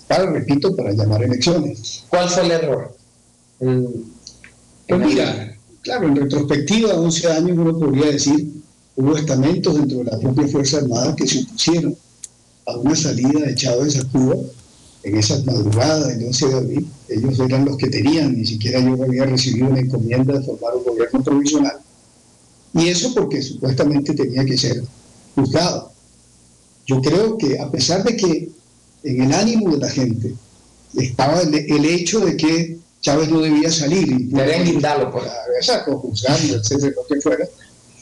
para llamar elecciones. ¿Cuál fue el error? Pues mira, claro, en retrospectiva, 11 años uno podría decir, hubo estamentos dentro de la propia Fuerza Armada que se opusieron a una salida de Chávez a Cuba en esas madrugadas del 11 de abril. Ellos eran los que tenían, ni siquiera yo había recibido una encomienda de formar un gobierno provisional. Y eso porque supuestamente tenía que ser juzgado. Yo creo que a pesar de que en el ánimo de la gente estaba el hecho de que Chávez no debía salir, debían guindarlo por juzgarlo, etcétera, lo que fuera,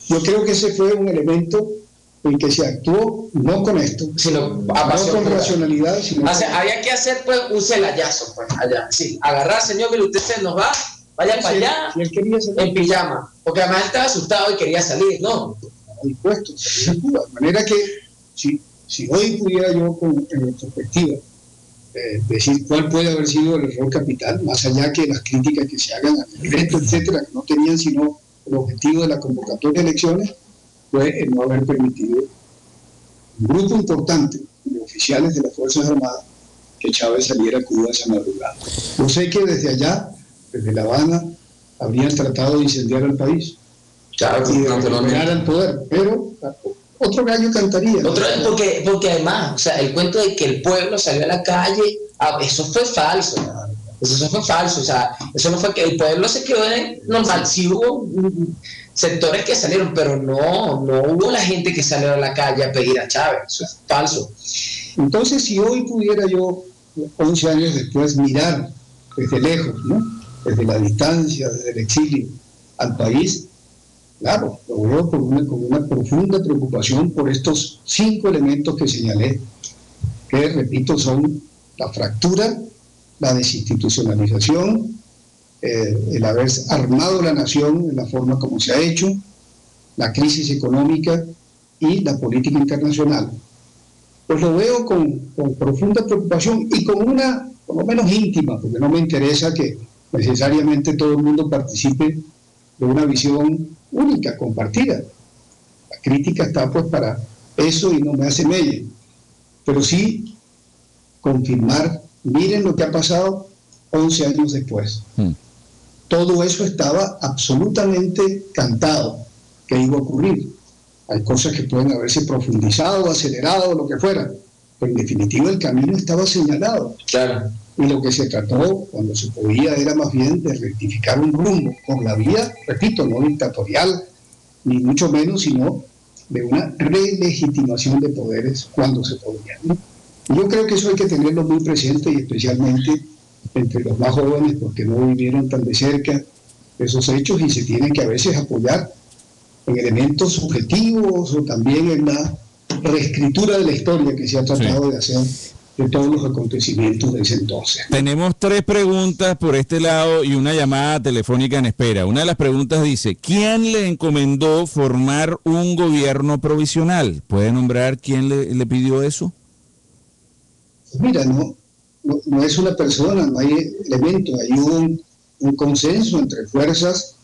yo creo que ese fue un elemento en que se actuó no con esto, sino no con racionalidad, sino había que hacer pues un celayazo, pues allá, sí, agarrar, señor, que usted se nos va, vaya para allá, si él quería salir en pijama, porque además él estaba asustado y quería salir, ¿no? Dispuesto a salir de Cuba, de manera que si hoy pudiera yo en retrospectiva decir cuál puede haber sido el error capital, más allá que las críticas que se hagan al decreto, etcétera, que no tenían sino el objetivo de la convocatoria de elecciones, fue el no haber permitido un grupo importante de oficiales de las Fuerzas Armadas que Chávez saliera a Cuba esa madrugada. Yo sé que desde allá, desde La Habana, habrían tratado de incendiar al país y de recuperar al poder, pero otro gallo cantaría. Porque además, o sea, el cuento de que el pueblo salió a la calle, eso fue falso. Eso fue falso, o sea, eso no fue que el pueblo se quedó normal, sí hubo sectores que salieron, pero no hubo la gente que salió a la calle a pedir a Chávez, eso es falso. Entonces, si hoy pudiera yo, 11 años después, mirar desde lejos, ¿no? Desde la distancia, desde el exilio, al país, claro, lo veo con una profunda preocupación por estos 5 elementos que señalé, que, repito, son la fractura, la desinstitucionalización, el haber armado la nación en la forma como se ha hecho, la crisis económica y la política internacional. Pues lo veo con profunda preocupación y con una, por lo menos íntima, porque no me interesa que necesariamente todo el mundo participe de una visión única, compartida. La crítica está pues para eso y no me hace mella. Pero sí confirmar, miren lo que ha pasado 11 años después. Todo eso estaba absolutamente cantado que iba a ocurrir. Hay cosas que pueden haberse profundizado, acelerado, lo que fuera, pero en definitiva el camino estaba señalado. Claro. Y lo que se trató, cuando se podía, era más bien de rectificar un rumbo, por la vía, repito, no dictatorial, ni mucho menos, sino de una relegitimación de poderes cuando se podía, ¿no? Y yo creo que eso hay que tenerlo muy presente, y especialmente entre los más jóvenes, porque no vivieron tan de cerca esos hechos y se tienen que a veces apoyar en elementos subjetivos o también en la reescritura de la historia que se ha tratado de hacer de todos los acontecimientos de ese entonces. Tenemos 3 preguntas por este lado y una llamada telefónica en espera. Una de las preguntas dice, ¿quién le encomendó formar un gobierno provisional? ¿Puede nombrar quién le pidió eso? Mira, no es una persona, no hay elementos, hay un consenso entre fuerzas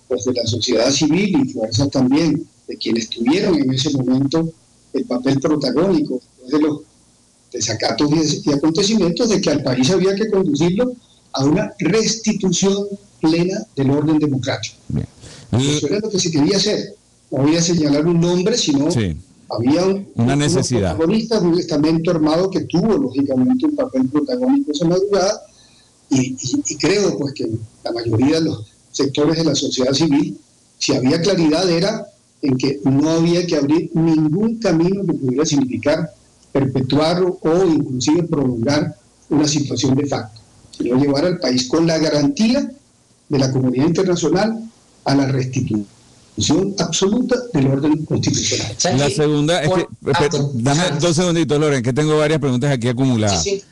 pues, de la sociedad civil y fuerzas también de quienes tuvieron en ese momento el papel protagónico de los desacatos y acontecimientos de que al país había que conducirlo a una restitución plena del orden democrático. Eso era lo que se quería hacer. No voy a señalar un nombre, sino había una necesidad. Protagonistas de un estamento armado que tuvo, lógicamente, un papel protagónico esa madrugada, y creo pues que la mayoría de los sectores de la sociedad civil, si había claridad, era en que no había que abrir ningún camino que pudiera significar perpetuar o inclusive prolongar una situación de facto, sino llevar al país con la garantía de la comunidad internacional a la restitución absoluta del orden constitucional. La segunda es que, dame 2 segunditos, Loren, que tengo varias preguntas aquí acumuladas. Sí.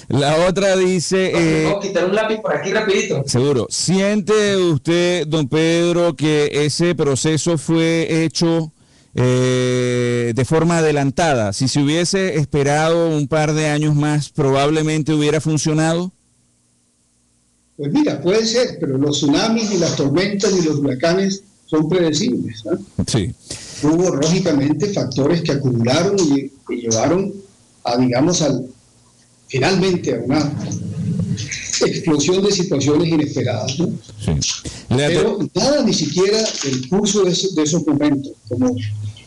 La otra dice... ¿puedo quitar un lápiz por aquí rapidito? Seguro. ¿Siente usted, don Pedro, que ese proceso fue hecho de forma adelantada? Si se hubiese esperado un par de años más, ¿probablemente hubiera funcionado? Pues mira, puede ser, pero los tsunamis y las tormentas y los huracanes son predecibles, ¿no? Sí. Hubo, lógicamente, factores que acumularon y llevaron a, digamos, finalmente a una explosión de situaciones inesperadas, ¿no? Sí. Pero nada, ni siquiera el curso de esos momentos, como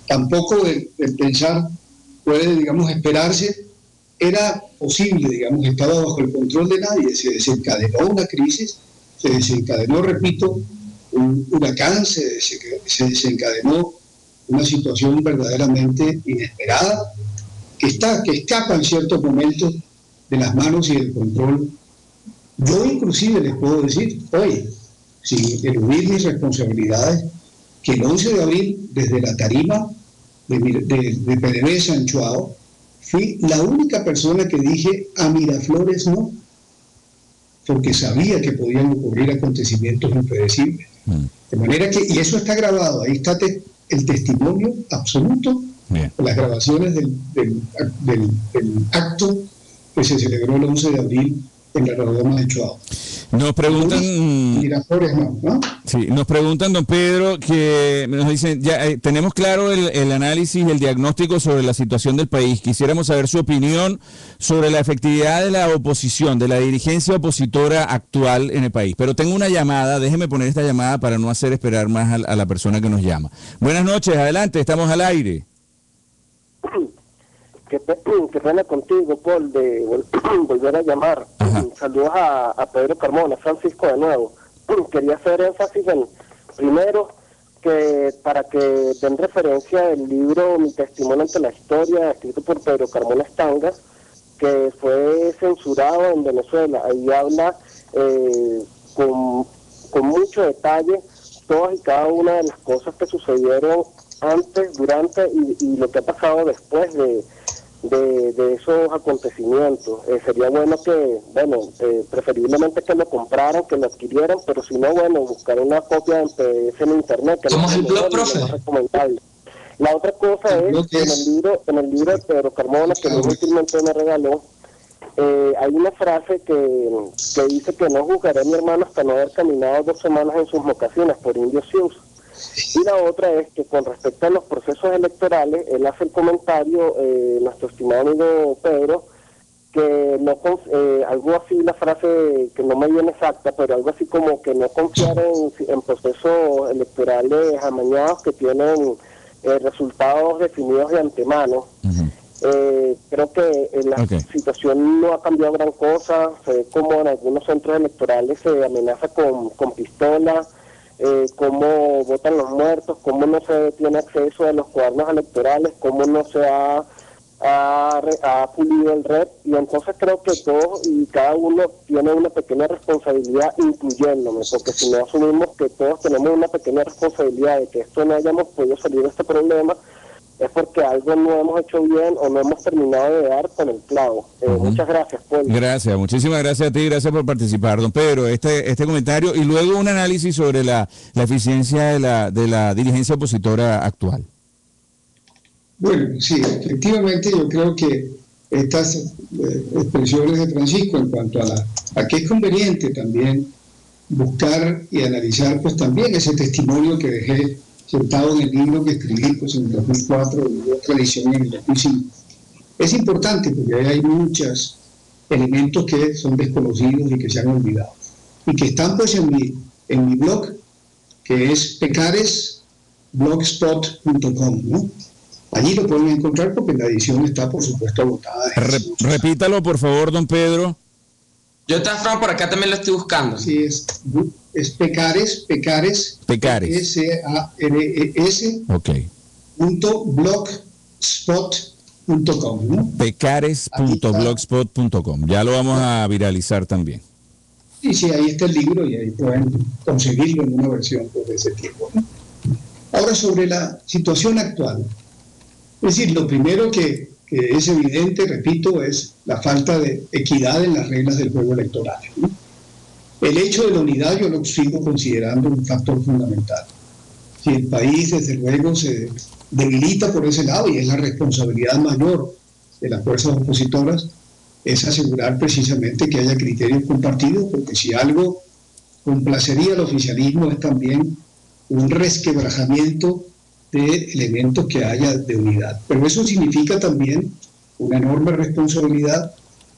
tampoco de pensar puede, digamos, esperarse, era posible, digamos, estaba bajo el control de nadie. Se desencadenó una crisis, se desencadenó, repito, un huracán, se desencadenó una situación verdaderamente inesperada, que escapa en ciertos momentos de las manos y del control. Yo inclusive les puedo decir, hoy, sin eludir mis responsabilidades, que el 11 de abril, desde la tarima de PDVSA en Chuao, fui la única persona que dije a Miraflores no, porque sabía que podían ocurrir acontecimientos impredecibles. De manera que, y eso está grabado, ahí está el testimonio absoluto, las grabaciones del acto que se celebró el 11 de abril en la redoma de Chuao. Nos preguntan, Sí, nos preguntan, don Pedro, que nos dicen, ya tenemos claro el análisis, el diagnóstico sobre la situación del país. Quisiéramos saber su opinión sobre la efectividad de la oposición, de la dirigencia opositora actual en el país. Pero tengo una llamada, déjeme poner esta llamada para no hacer esperar más a la persona que nos llama. Buenas noches, adelante, estamos al aire. Qué pena contigo, Paul, de volver a llamar. Saludos a Pedro Carmona, Francisco de nuevo. Quería hacer énfasis en, primero, que para que den referencia el libro Mi testimonio ante la historia, escrito por Pedro Carmona Estangas, que fue censurado en Venezuela. Ahí habla con mucho detalle todas y cada una de las cosas que sucedieron antes, durante y lo que ha pasado después de esos acontecimientos. Sería bueno que, preferiblemente que lo compraran, que lo adquirieran, pero si no, buscar una copia en PDF en internet. Que ¿Cómo es el blog, profe? Es recomendable. La otra cosa es que en el libro de Pedro Carmona, que muy últimamente me regaló, hay una frase que dice que no juzgaré a mi hermano hasta no haber caminado 2 semanas en sus mocasines por indios Sioux. Y la otra es que con respecto a los procesos electorales, él hace el comentario, nuestro estimado amigo Pedro, que no algo así, la frase que no me viene exacta, pero algo así como que no confiar en procesos electorales amañados que tienen resultados definidos de antemano. Creo que la situación no ha cambiado gran cosa. Se ve como en algunos centros electorales se amenaza con pistolas, cómo votan los muertos, cómo no se tiene acceso a los cuadernos electorales, cómo no se ha pulido el red. Y entonces creo que todos y cada uno tiene una pequeña responsabilidad, incluyéndome, porque si no asumimos que todos tenemos una pequeña responsabilidad de que esto no hayamos podido salir de este problema, es porque algo no hemos hecho bien o no hemos terminado de dar con el clavo. Muchas gracias, Paul. Gracias, muchísimas gracias a ti, gracias por participar, don Pedro. Este comentario y luego un análisis sobre la eficiencia de la dirigencia opositora actual. Bueno, sí, efectivamente yo creo que estas expresiones de Francisco en cuanto a que es conveniente también buscar y analizar pues también ese testimonio que dejé sentado en el libro que escribí pues en el 2004 y otra edición en el 2005. Es importante porque hay muchos elementos que son desconocidos y que se han olvidado y que están pues en mi blog, que es pecaresblogspot.com, ¿no? Allí lo pueden encontrar porque la edición está, por supuesto, agotada. Repítalo, por favor, don Pedro. Yo, de todas formas, por acá también lo estoy buscando. Sí, es Pecares. S-A-R-E-S. Ok. .blogspot.com, ¿no? Pecares.blogspot.com. Ya lo vamos a viralizar también. Sí, sí, ahí está el libro y ahí pueden conseguirlo en una versión pues, de ese tiempo, ¿no? Ahora, sobre la situación actual. Es decir, lo primero que es evidente, repito, es la falta de equidad en las reglas del juego electoral, ¿no? El hecho de la unidad yo lo sigo considerando un factor fundamental. Si el país, desde luego, se debilita por ese lado, y es la responsabilidad mayor de las fuerzas opositoras, es asegurar precisamente que haya criterios compartidos, porque si algo complacería al oficialismo es también un resquebrajamiento de elementos que haya de unidad. Pero eso significa también una enorme responsabilidad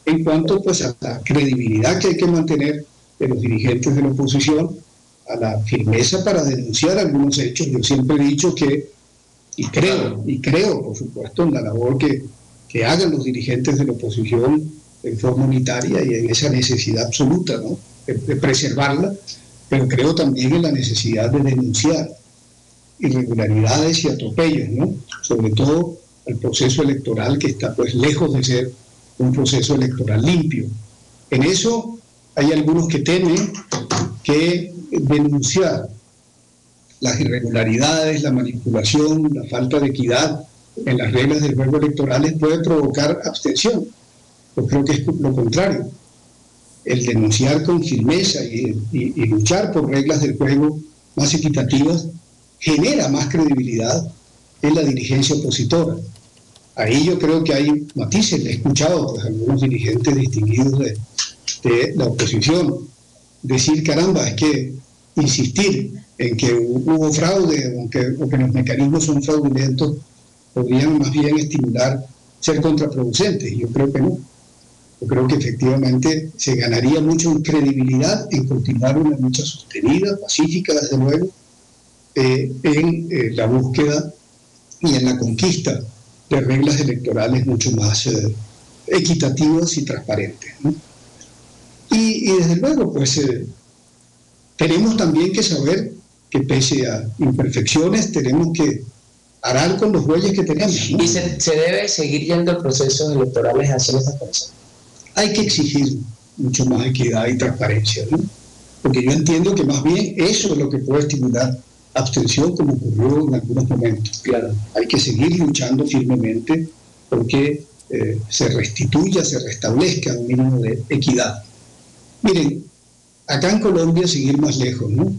en cuanto pues, a la credibilidad que hay que mantener de los dirigentes de la oposición, a la firmeza para denunciar algunos hechos. Yo siempre he dicho que, y creo por supuesto, en la labor que hagan los dirigentes de la oposición en forma unitaria y en esa necesidad absoluta, ¿no?, de preservarla, pero creo también en la necesidad de denunciar irregularidades y atropellos, ¿no?, sobre todo el proceso electoral, que está pues lejos de ser un proceso electoral limpio. En eso hay algunos que temen que denunciar las irregularidades, la manipulación, la falta de equidad en las reglas del juego electorales puede provocar abstención. Yo creo que es lo contrario. El denunciar con firmeza y luchar por reglas del juego más equitativas genera más credibilidad en la dirigencia opositora. Ahí yo creo que hay matices. He escuchado pues, algunos dirigentes distinguidos de la oposición decir, caramba, es que insistir en que hubo fraude o que los mecanismos son fraudulentos podrían más bien estimular ser contraproducentes. Yo creo que no. Yo creo que efectivamente se ganaría mucho en credibilidad en continuar una lucha sostenida, pacífica, desde luego, en la búsqueda y en la conquista de reglas electorales mucho más equitativas y transparentes, ¿no? Y desde luego, pues tenemos también que saber que pese a imperfecciones tenemos que arar con los bueyes que tenemos, ¿no? Y se debe seguir yendo el proceso electorales hacia estas cosas. Hay que exigir mucho más equidad y transparencia, ¿no? Porque yo entiendo que más bien eso es lo que puede estimular abstención, como ocurrió en algunos momentos. Claro, hay que seguir luchando firmemente porque se restituya, se restablezca un mínimo de equidad. Miren, acá en Colombia, seguir más lejos, ¿no?,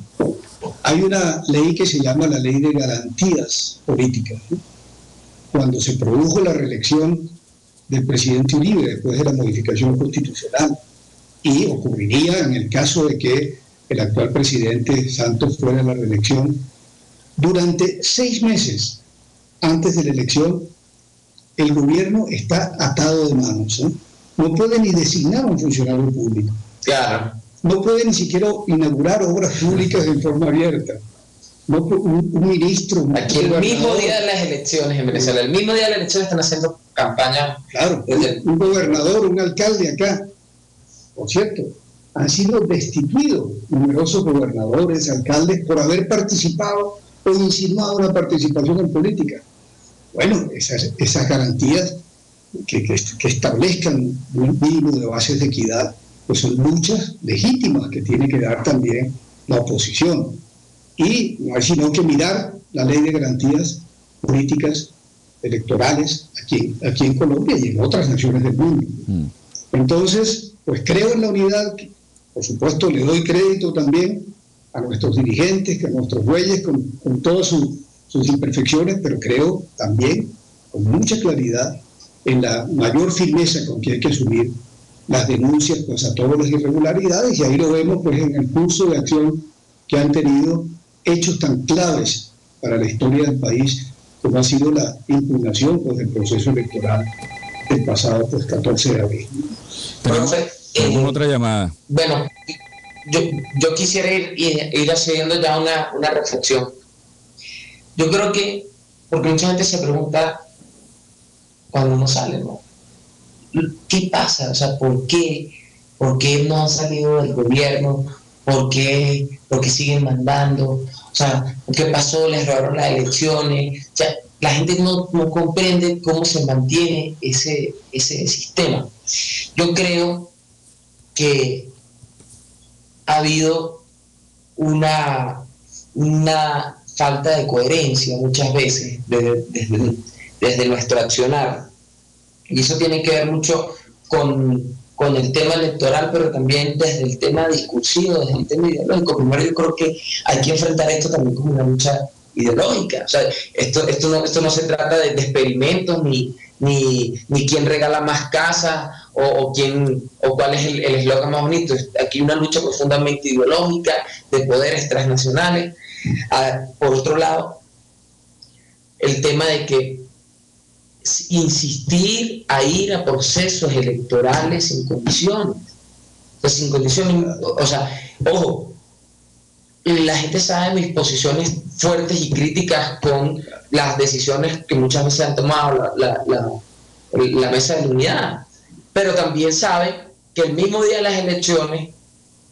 hay una ley que se llama la Ley de Garantías Políticas, ¿no? Cuando se produjo la reelección del presidente Uribe después de la modificación constitucional, y ocurriría en el caso de que el actual presidente Santos fuera a la reelección, durante 6 meses antes de la elección, el gobierno está atado de manos, ¿eh? No puede ni designar a un funcionario público. Claro. No puede ni siquiera inaugurar obras públicas en forma abierta. No, un ministro... Aquí el mismo día de las elecciones en Venezuela, el mismo día de las elecciones están haciendo campaña. Claro, un gobernador, un alcalde acá. Por cierto, han sido destituidos numerosos gobernadores, alcaldes, por haber participado o insinuado una participación en política. Bueno, esas garantías que establezcan un mínimo de bases de equidad, pues son luchas legítimas que tiene que dar también la oposición. Y no hay sino que mirar la ley de garantías políticas electorales aquí en Colombia y en otras naciones del mundo. Entonces, pues creo en la unidad. Por supuesto, le doy crédito también a nuestros dirigentes, a nuestros bueyes, con todas sus imperfecciones, pero creo también con mucha claridad en la mayor firmeza con que hay que asumir las denuncias, pues, a todas las irregularidades, y ahí lo vemos, pues, en el curso de acción que han tenido hechos tan claves para la historia del país, como ha sido la impugnación, pues, del proceso electoral del pasado, pues, 14 de abril. Tenemos otra llamada. Bueno, yo quisiera ir haciendo ya una reflexión. Yo creo que, porque mucha gente se pregunta cuando uno sale, ¿no? ¿Qué pasa? O sea, ¿por qué no han salido del gobierno? ¿Por qué siguen mandando? O sea, ¿qué pasó? ¿Les robaron las elecciones? O sea, la gente no comprende cómo se mantiene ese sistema. Yo creo que ha habido una falta de coherencia muchas veces desde nuestro accionar, y eso tiene que ver mucho con el tema electoral, pero también desde el tema discursivo, desde el tema ideológico. Primero, yo creo que hay que enfrentar esto también como una lucha ideológica. O sea, esto no se trata de experimentos ni quién regala más casas o cuál es el eslogan más bonito. Aquí hay una lucha profundamente ideológica de poderes transnacionales. Por otro lado, el tema de que insistir a ir a procesos electorales sin condiciones. O sea, sin condiciones, o sea, ojo, la gente sabe mis posiciones fuertes y críticas con las decisiones que muchas veces han tomado la mesa de la unidad, pero también sabe que el mismo día de las elecciones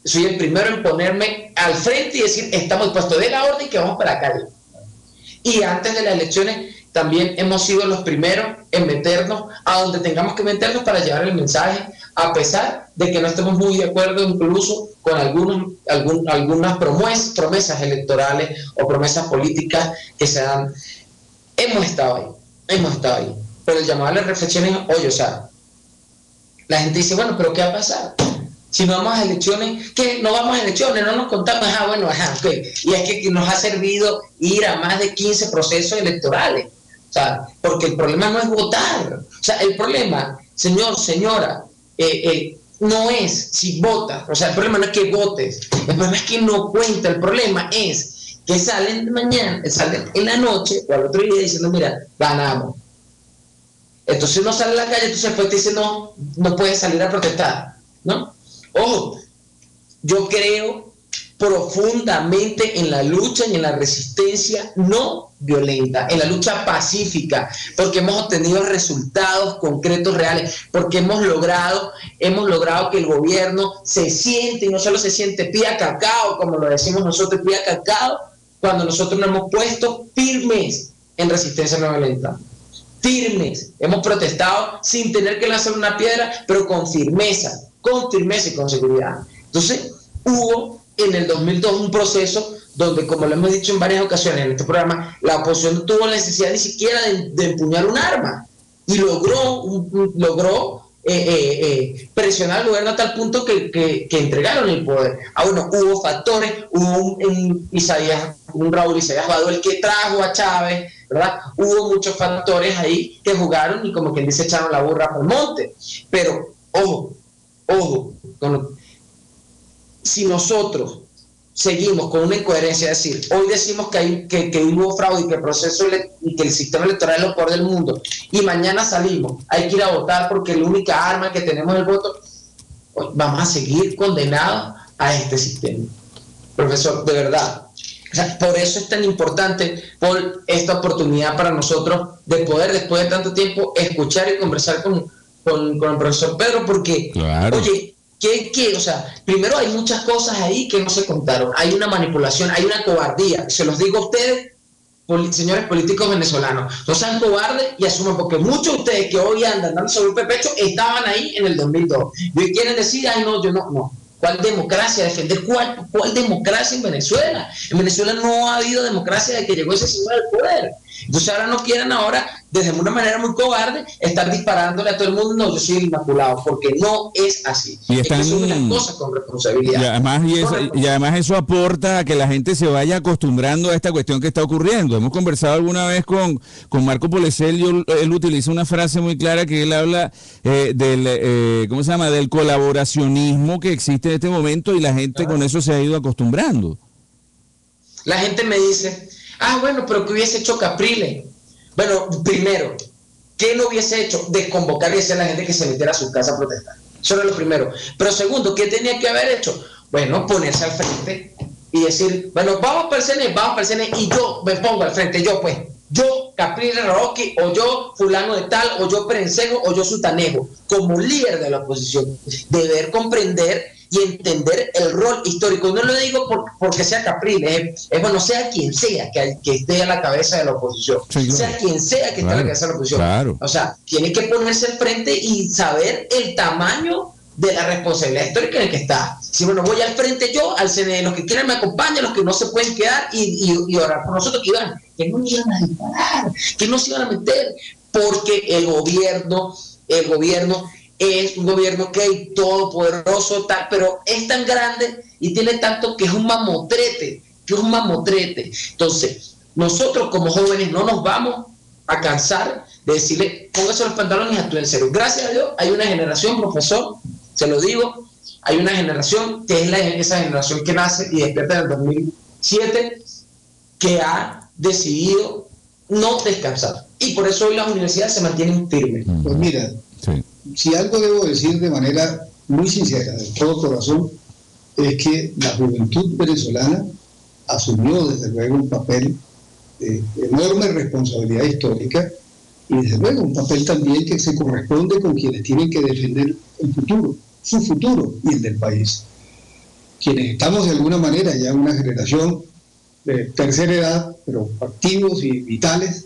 soy el primero en ponerme al frente y decir, estamos dispuestos de la orden y que vamos para la calle. Y antes de las elecciones también hemos sido los primeros en meternos a donde tengamos que meternos para llevar el mensaje, a pesar de que no estemos muy de acuerdo incluso con algunas promesas electorales o promesas políticas que se dan. Hemos estado ahí. Pero el llamado a la reflexión es, oye, o sea, la gente dice, bueno, pero ¿qué va a pasar? Si no vamos a elecciones, ¿qué? No vamos a elecciones, no nos contamos, ok. Y es que nos ha servido ir a más de 15 procesos electorales. O sea, porque el problema no es votar. O sea, el problema, señora, no es si votas. O sea, el problema no es que votes. El problema es que no cuenta. El problema es que salen en la noche o al otro día diciendo, mira, ganamos. Entonces uno sale a la calle, entonces después te dice, no puedes salir a protestar, ¿no? Ojo, yo creo profundamente en la lucha y en la resistencia no violenta, en la lucha pacífica, porque hemos obtenido resultados concretos, reales, porque hemos logrado que el gobierno se siente, y no solo se siente, pida cacao, como lo decimos nosotros, pida cacao, cuando nosotros nos hemos puesto firmes en resistencia no violenta. Firmes, hemos protestado sin tener que lanzar una piedra, pero con firmeza y con seguridad. Entonces, hubo en el 2002 un proceso donde, como lo hemos dicho en varias ocasiones en este programa, la oposición no tuvo la necesidad ni siquiera de empuñar un arma y logró presionar al gobierno a tal punto que entregaron el poder. Bueno, hubo factores, hubo un Raúl Isaías Badu el que trajo a Chávez, ¿verdad? Hubo muchos factores ahí que jugaron y, como quien dice, echaron la burra por el monte. Pero, ojo, si nosotros seguimos con una incoherencia, es decir, hoy decimos que hubo fraude y que el proceso y que el sistema electoral es lo peor del mundo, y mañana salimos, hay que ir a votar porque la única arma que tenemos es el voto, vamos a seguir condenados a este sistema. Profesor, de verdad, o sea, por eso es tan importante por esta oportunidad para nosotros de poder, después de tanto tiempo, escuchar y conversar con el profesor Pedro, porque, claro. Oye, o sea, primero hay muchas cosas ahí que no se contaron, hay una manipulación, hay una cobardía, se los digo a ustedes, señores políticos venezolanos, no sean cobardes y asuman, porque muchos de ustedes que hoy andan dando sobre el pecho estaban ahí en el 2002, y hoy quieren decir, ay no, yo no. ¿Cuál democracia? ¿Defender cuál democracia en Venezuela? En Venezuela no ha habido democracia desde que llegó ese señor al poder. Entonces ahora no quieren desde una manera muy cobarde, estar disparándole a todo el mundo, no, yo soy el inmaculado, porque no es así. Y están asumen las cosas con responsabilidad. Y además eso aporta a que la gente se vaya acostumbrando a esta cuestión que está ocurriendo. Hemos conversado alguna vez con Marco Polesel, él utiliza una frase muy clara que él habla del colaboracionismo que existe en este momento, y la gente con eso se ha ido acostumbrando. La gente me dice, bueno, pero ¿qué hubiese hecho Capriles? Bueno, primero, ¿qué no hubiese hecho? Desconvocar y decir a la gente que se metiera a su casa a protestar. Eso era lo primero. Pero segundo, ¿qué tenía que haber hecho? Bueno, ponerse al frente y decir, bueno, vamos para el CNE, y yo me pongo al frente, yo Capriles Roque, o yo fulano de tal, o yo Perencejo, o yo Sutanejo, como líder de la oposición, deber comprender y entender el rol histórico. No lo digo porque sea Capriles, es bueno, sea quien sea que esté a la cabeza de la oposición, sí, claro. Sea quien sea que esté a la cabeza de la oposición. Claro. O sea, tiene que ponerse al frente y saber el tamaño de la responsabilidad histórica en el que está. Si bueno, voy al frente yo, al CNE, los que quieran me acompañan, los que no se pueden quedar y orar por nosotros, que no iban a disparar, que no se iban a meter, porque el gobierno es un gobierno que es todopoderoso, tal, pero es tan grande y tiene tanto que es un mamotrete, Entonces, nosotros como jóvenes no nos vamos a cansar de decirle, póngase los pantalones y actúe en serio. Gracias a Dios hay una generación, profesor, se lo digo, hay una generación que es esa generación que nace y despierta en el 2007, que ha decidido no descansar. Y por eso hoy las universidades se mantienen firmes. Pues mira, sí. Si algo debo decir de manera muy sincera, de todo corazón, es que la juventud venezolana asumió desde luego un papel de enorme responsabilidad histórica, y desde luego un papel también que se corresponde con quienes tienen que defender el futuro, su futuro y el del país. Quienes estamos de alguna manera ya en una generación de tercera edad, pero activos y vitales,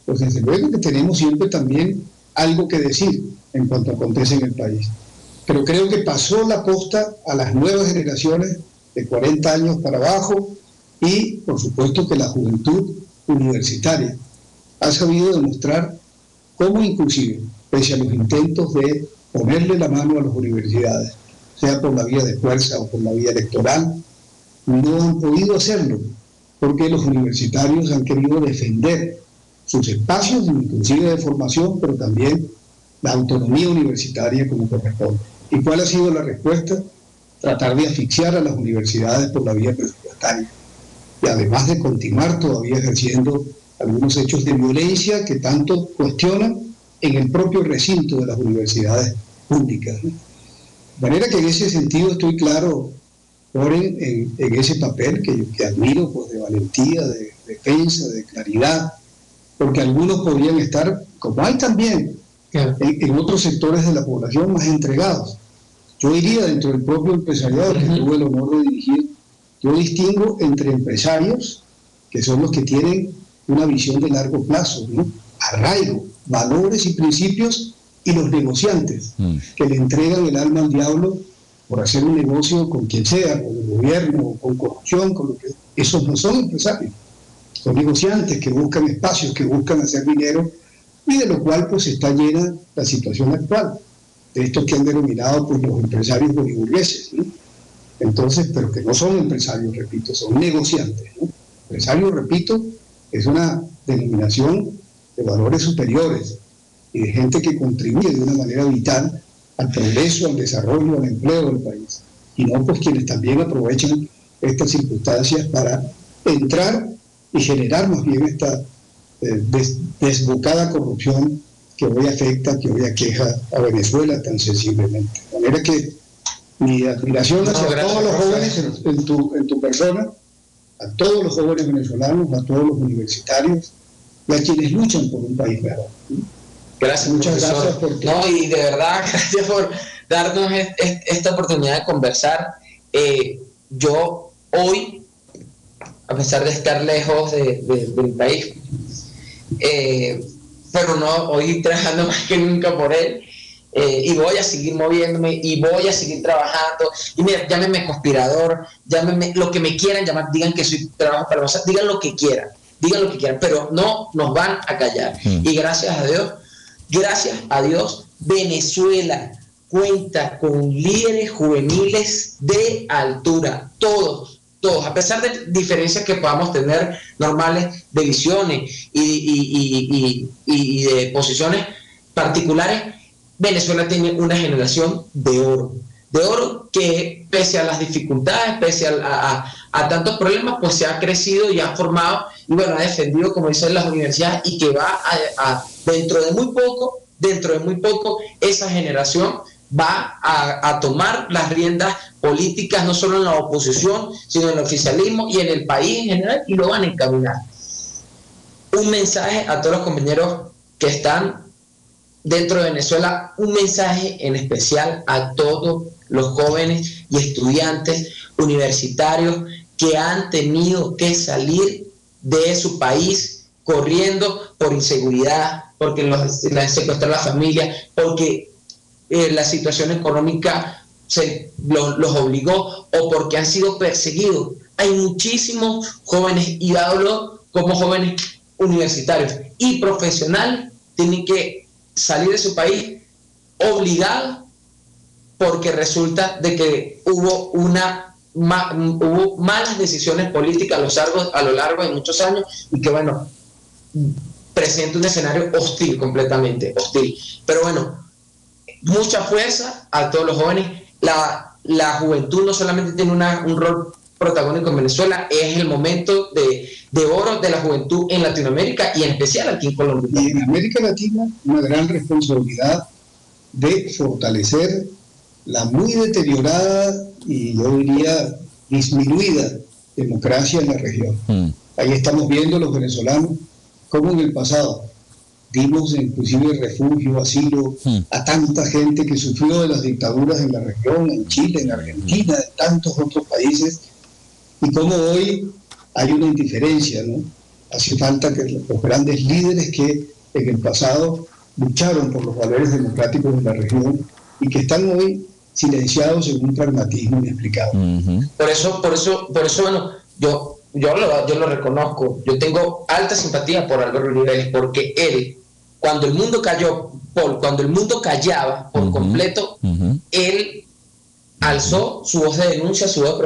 pues desde luego que tenemos siempre también algo que decir en cuanto acontece en el país. Pero creo que pasó la posta a las nuevas generaciones de 40 años para abajo, y por supuesto que la juventud universitaria ha sabido demostrar cómo inclusive, pese a los intentos de ponerle la mano a las universidades, sea por la vía de fuerza o por la vía electoral, no han podido hacerlo, porque los universitarios han querido defender sus espacios, inclusive de formación, pero también la autonomía universitaria como corresponde. ¿Y cuál ha sido la respuesta? Tratar de asfixiar a las universidades por la vía presupuestaria, y además de continuar todavía ejerciendo algunos hechos de violencia que tanto cuestionan en el propio recinto de las universidades públicas, ¿no? De manera que en ese sentido estoy claro, Loren, en ese papel que admiro, pues, de valentía, de defensa, de claridad, porque algunos podrían estar, como hay también en otros sectores de la población, más entregados. Yo diría, dentro del propio empresariado que tuve el honor de dirigir, yo distingo entre empresarios, que son los que tienen una visión de largo plazo, ¿no? Arraigo, valores y principios, y los negociantes, que le entregan el alma al diablo por hacer un negocio con quien sea, con el gobierno, con corrupción, con lo que... Esos no son empresarios, son negociantes que buscan espacios, que buscan hacer dinero, y de lo cual pues está llena la situación actual, de estos que han denominado pues los empresarios boliburgueses, ¿no? Entonces, pero que no son empresarios, repito, son negociantes, ¿no? Empresario, repito, es una denominación de valores superiores y de gente que contribuye de una manera vital al progreso, al desarrollo, al empleo del país, y no pues quienes también aprovechan estas circunstancias para entrar y generar más bien esta desbocada corrupción que hoy afecta, que hoy aqueja a Venezuela tan sensiblemente. De manera que mi admiración hacia todos los jóvenes en tu persona, a todos los jóvenes venezolanos, a todos los universitarios y a quienes luchan por un país mejor. Gracias, muchas profesor. Gracias. No, y de verdad, gracias por darnos esta oportunidad de conversar. Yo hoy, a pesar de estar lejos del país, pero no, hoy trabajando más que nunca por él, y voy a seguir moviéndome y voy a seguir trabajando. Y mira, llámenme conspirador, llámenme lo que me quieran llamar, digan que soy trabajo para vosotros, digan lo que quieran, pero no nos van a callar. Y gracias a Dios, Venezuela cuenta con líderes juveniles de altura, todos, a pesar de diferencias que podamos tener normales de visiones y de posiciones particulares. Venezuela tiene una generación de oro que pese a las dificultades, pese a tantos problemas, pues se ha crecido y ha formado y bueno, ha defendido, como dicen las universidades, y que va dentro de muy poco esa generación va a tomar las riendas políticas, no solo en la oposición, sino en el oficialismo y en el país en general, y lo van a encaminar. Un mensaje a todos los compañeros que están dentro de Venezuela, un mensaje en especial a todos los jóvenes y estudiantes universitarios que han tenido que salir de su país corriendo por inseguridad, porque les secuestraron la familia, porque la situación económica los obligó o porque han sido perseguidos. Hay muchísimos jóvenes, y hablo como jóvenes universitarios y profesionales, tienen que salir de su país obligados porque resulta de que hubo malas decisiones políticas a lo largo de muchos años y que bueno, presenta un escenario hostil, completamente hostil. Pero bueno, mucha fuerza a todos los jóvenes. La juventud no solamente tiene un rol protagónico en Venezuela, es el momento de oro de la juventud en Latinoamérica y en especial aquí en Colombia. Y en América Latina, una gran responsabilidad de fortalecer la muy deteriorada y yo diría disminuida democracia en la región. Ahí estamos viendo los venezolanos cómo en el pasado dimos inclusive refugio, asilo a tanta gente que sufrió de las dictaduras en la región, en Chile, en Argentina, en tantos otros países, y cómo hoy hay una indiferencia, ¿no? Hace falta que los grandes líderes que en el pasado lucharon por los valores democráticos de la región y que están hoy silenciados en un pragmatismo inexplicable. Por eso, bueno, yo lo reconozco. Yo tengo alta simpatía por Álvaro Uribe Vélez, porque él, cuando el mundo callaba por completo, él alzó su voz de denuncia, su voz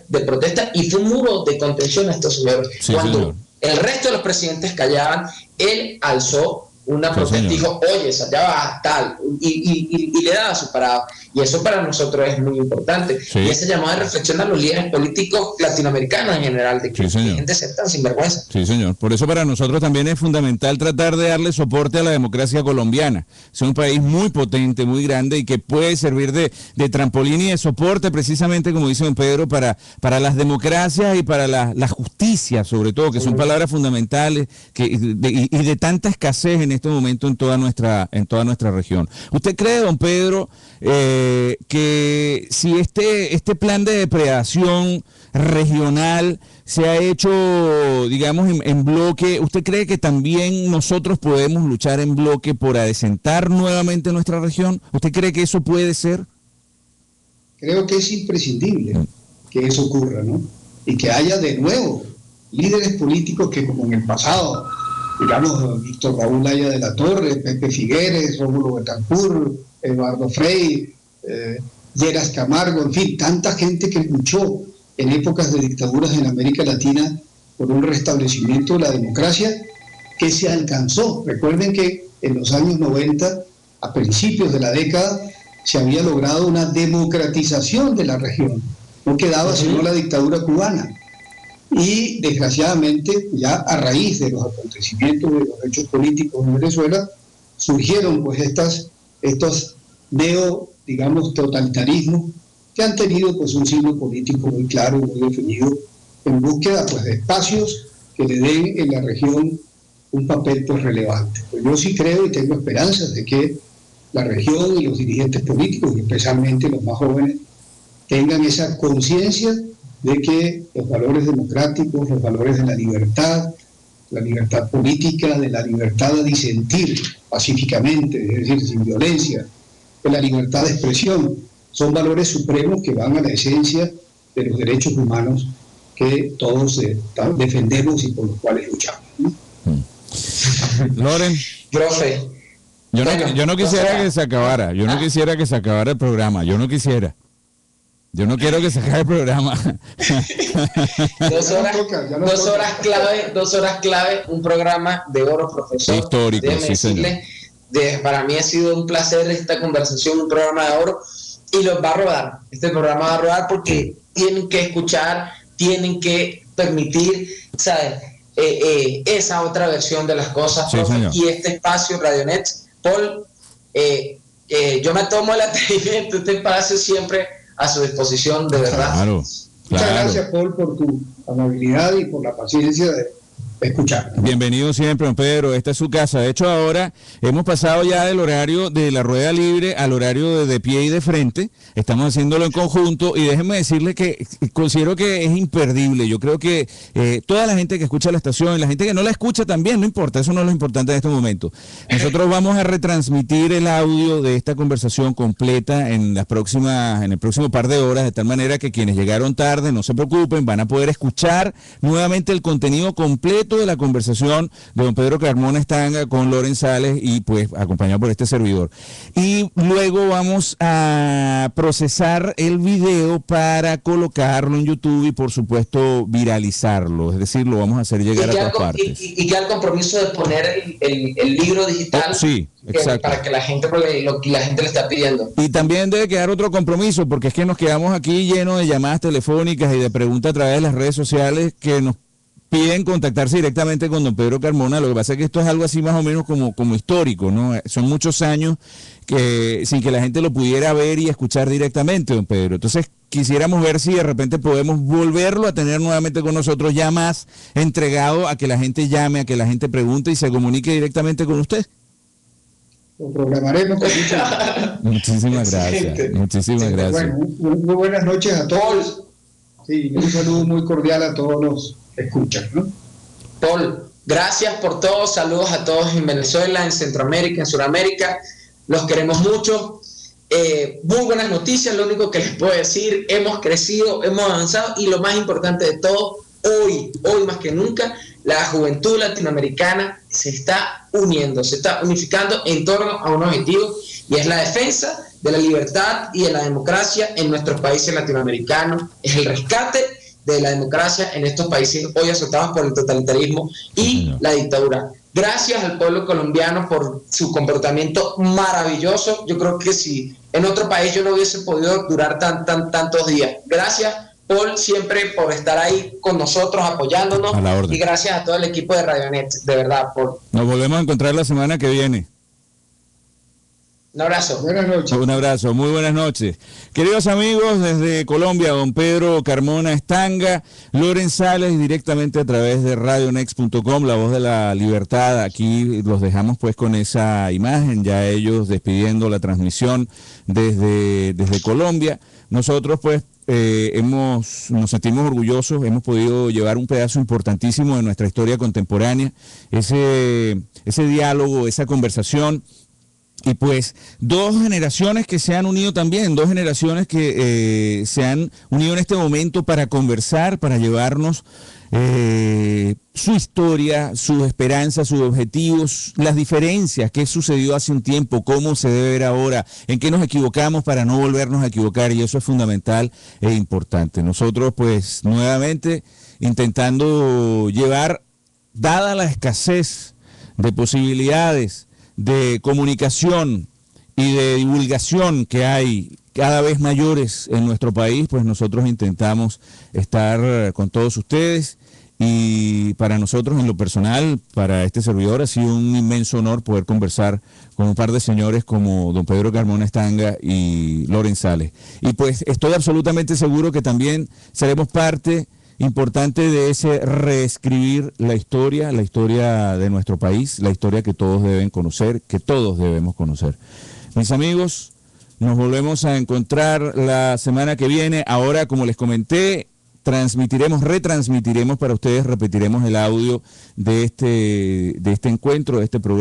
de protesta, y fue un muro de contención a estos señores. Sí, cuando señor. El resto de los presidentes callaban, él alzó una protesta y dijo, oye, ya va, tal, y le daba su parado. Y eso para nosotros es muy importante. Sí. Y ese llamado de reflexión a los líderes políticos latinoamericanos en general, de que Sí, señor. gente ser tan sinvergüenza. Sí, señor. Por eso para nosotros también es fundamental tratar de darle soporte a la democracia colombiana. Es un país muy potente, muy grande y que puede servir de trampolín y de soporte precisamente, como dice don Pedro, para las democracias y para la justicia, sobre todo, que son palabras fundamentales y de tanta escasez en este momento en toda nuestra región. ¿Usted cree, don Pedro, que si este plan de depredación regional se ha hecho, digamos, en bloque, ¿usted cree que también nosotros podemos luchar en bloque por adecentar nuevamente nuestra región? ¿Usted cree que eso puede ser? Creo que es imprescindible que eso ocurra, ¿no? Y que haya de nuevo líderes políticos que, como en el pasado, digamos, Víctor Raúl Haya de la Torre, Pepe Figueres, Rómulo Betancourt, Eduardo Frei, Lleras Camargo, en fin, tanta gente que luchó en épocas de dictaduras en América Latina por un restablecimiento de la democracia que se alcanzó. Recuerden que en los años 90, a principios de la década, se había logrado una democratización de la región, no quedaba sino la dictadura cubana. Y desgraciadamente, ya a raíz de los acontecimientos de los hechos políticos en Venezuela, surgieron pues estos digamos, totalitarismos que han tenido pues un signo político muy claro, muy definido, en búsqueda pues de espacios que le den en la región un papel pues relevante. Pues yo sí creo y tengo esperanzas de que la región y los dirigentes políticos, y especialmente los más jóvenes, tengan esa conciencia de que los valores democráticos, los valores de la libertad política, de la libertad de disentir pacíficamente, es decir, sin violencia, de la libertad de expresión, son valores supremos que van a la esencia de los derechos humanos que todos defendemos y por los cuales luchamos, ¿no? Loren, Profe, yo no quisiera que se acabara, yo no quisiera que se acabara el programa, yo no quiero que se acabe el programa. 2 horas clave, un programa de oro, profesor. Histórico, sí, señor. Para mí ha sido un placer esta conversación, un programa de oro, y los va a rodar. Este programa va a rodar porque tienen que escuchar, tienen que permitir, ¿sabes? Esa otra versión de las cosas, sí, y este espacio Radionet. Paul, yo me tomo el atrevimiento, este espacio siempre a su disposición, de verdad. Claro. Muchas gracias, Paul, por tu amabilidad y por la paciencia de escuchar. Bienvenido siempre, don Pedro. Esta es su casa. De hecho, ahora hemos pasado ya del horario de la rueda libre al horario de pie y de frente. Estamos haciéndolo en conjunto y déjenme decirle que considero que es imperdible. Yo creo que toda la gente que escucha la estación y la gente que no la escucha también, no importa, eso no es lo importante en este momento. Nosotros vamos a retransmitir el audio de esta conversación completa en el próximo par de horas, de tal manera que quienes llegaron tarde, no se preocupen, van a poder escuchar nuevamente el contenido completo de la conversación de don Pedro Carmona Estanga con Loren Sales y pues acompañado por este servidor. Y luego vamos a procesar el video para colocarlo en YouTube y por supuesto viralizarlo, es decir, lo vamos a hacer llegar a todas partes. Y ya el compromiso de poner el libro digital, sí, exacto, para que la gente, la gente le está pidiendo. Y también debe quedar otro compromiso, porque es que nos quedamos aquí llenos de llamadas telefónicas y de preguntas a través de las redes sociales que nos piden contactarse directamente con don Pedro Carmona. Lo que pasa es que esto es algo así más o menos como histórico, ¿no? Son muchos años que sin que la gente lo pudiera ver y escuchar directamente, don Pedro. Entonces quisiéramos ver si de repente podemos volverlo a tener nuevamente con nosotros, ya más entregado a que la gente llame, a que la gente pregunte y se comunique directamente con usted. Lo programaremos con Muchísimas gracias. Muchísimas gracias. Bueno, muy buenas noches a todos. Sí, un saludo muy cordial a todos los escuchan, ¿no? Paul, gracias por todo, saludos a todos en Venezuela, en Centroamérica, en Sudamérica, los queremos mucho. Muy buenas noticias, lo único que les puedo decir, hemos crecido, hemos avanzado y lo más importante de todo, hoy más que nunca, la juventud latinoamericana se está uniendo, se está unificando en torno a un objetivo y es la defensa de la libertad y de la democracia en nuestros países latinoamericanos, es el rescate de la democracia en estos países hoy azotados por el totalitarismo y la dictadura. Gracias al pueblo colombiano por su comportamiento maravilloso. Yo creo que si en otro país yo no hubiese podido durar tantos días. Gracias, Paul, siempre por estar ahí con nosotros, apoyándonos. A la orden. Y gracias a todo el equipo de Radionet, de verdad, Paul. Nos volvemos a encontrar la semana que viene. Un abrazo. Buenas noches. Un abrazo, muy buenas noches. Queridos amigos, desde Colombia, don Pedro Carmona Estanga, Loren Sales, directamente a través de radionext.com, la voz de la libertad. Aquí los dejamos pues con esa imagen, ya ellos despidiendo la transmisión desde Colombia. Nosotros pues nos sentimos orgullosos, hemos podido llevar un pedazo importantísimo de nuestra historia contemporánea, ese diálogo, esa conversación. Y pues dos generaciones que se han unido también, dos generaciones que se han unido en este momento para conversar, para llevarnos su historia, sus esperanzas, sus objetivos, las diferencias, qué sucedió hace un tiempo, cómo se debe ver ahora, en qué nos equivocamos para no volvernos a equivocar, y eso es fundamental e importante. Nosotros pues nuevamente intentando llevar, dada la escasez de posibilidades de comunicación y de divulgación que hay cada vez mayores en nuestro país, pues nosotros intentamos estar con todos ustedes. Y para nosotros, en lo personal, para este servidor, ha sido un inmenso honor poder conversar con un par de señores como don Pedro Carmona Estanga y Loren Sales. Y pues estoy absolutamente seguro que también seremos parte importante de ese reescribir la historia de nuestro país, la historia que todos deben conocer, que todos debemos conocer. Mis amigos, nos volvemos a encontrar la semana que viene. Ahora, como les comenté, retransmitiremos para ustedes, repetiremos el audio de este encuentro, de este programa.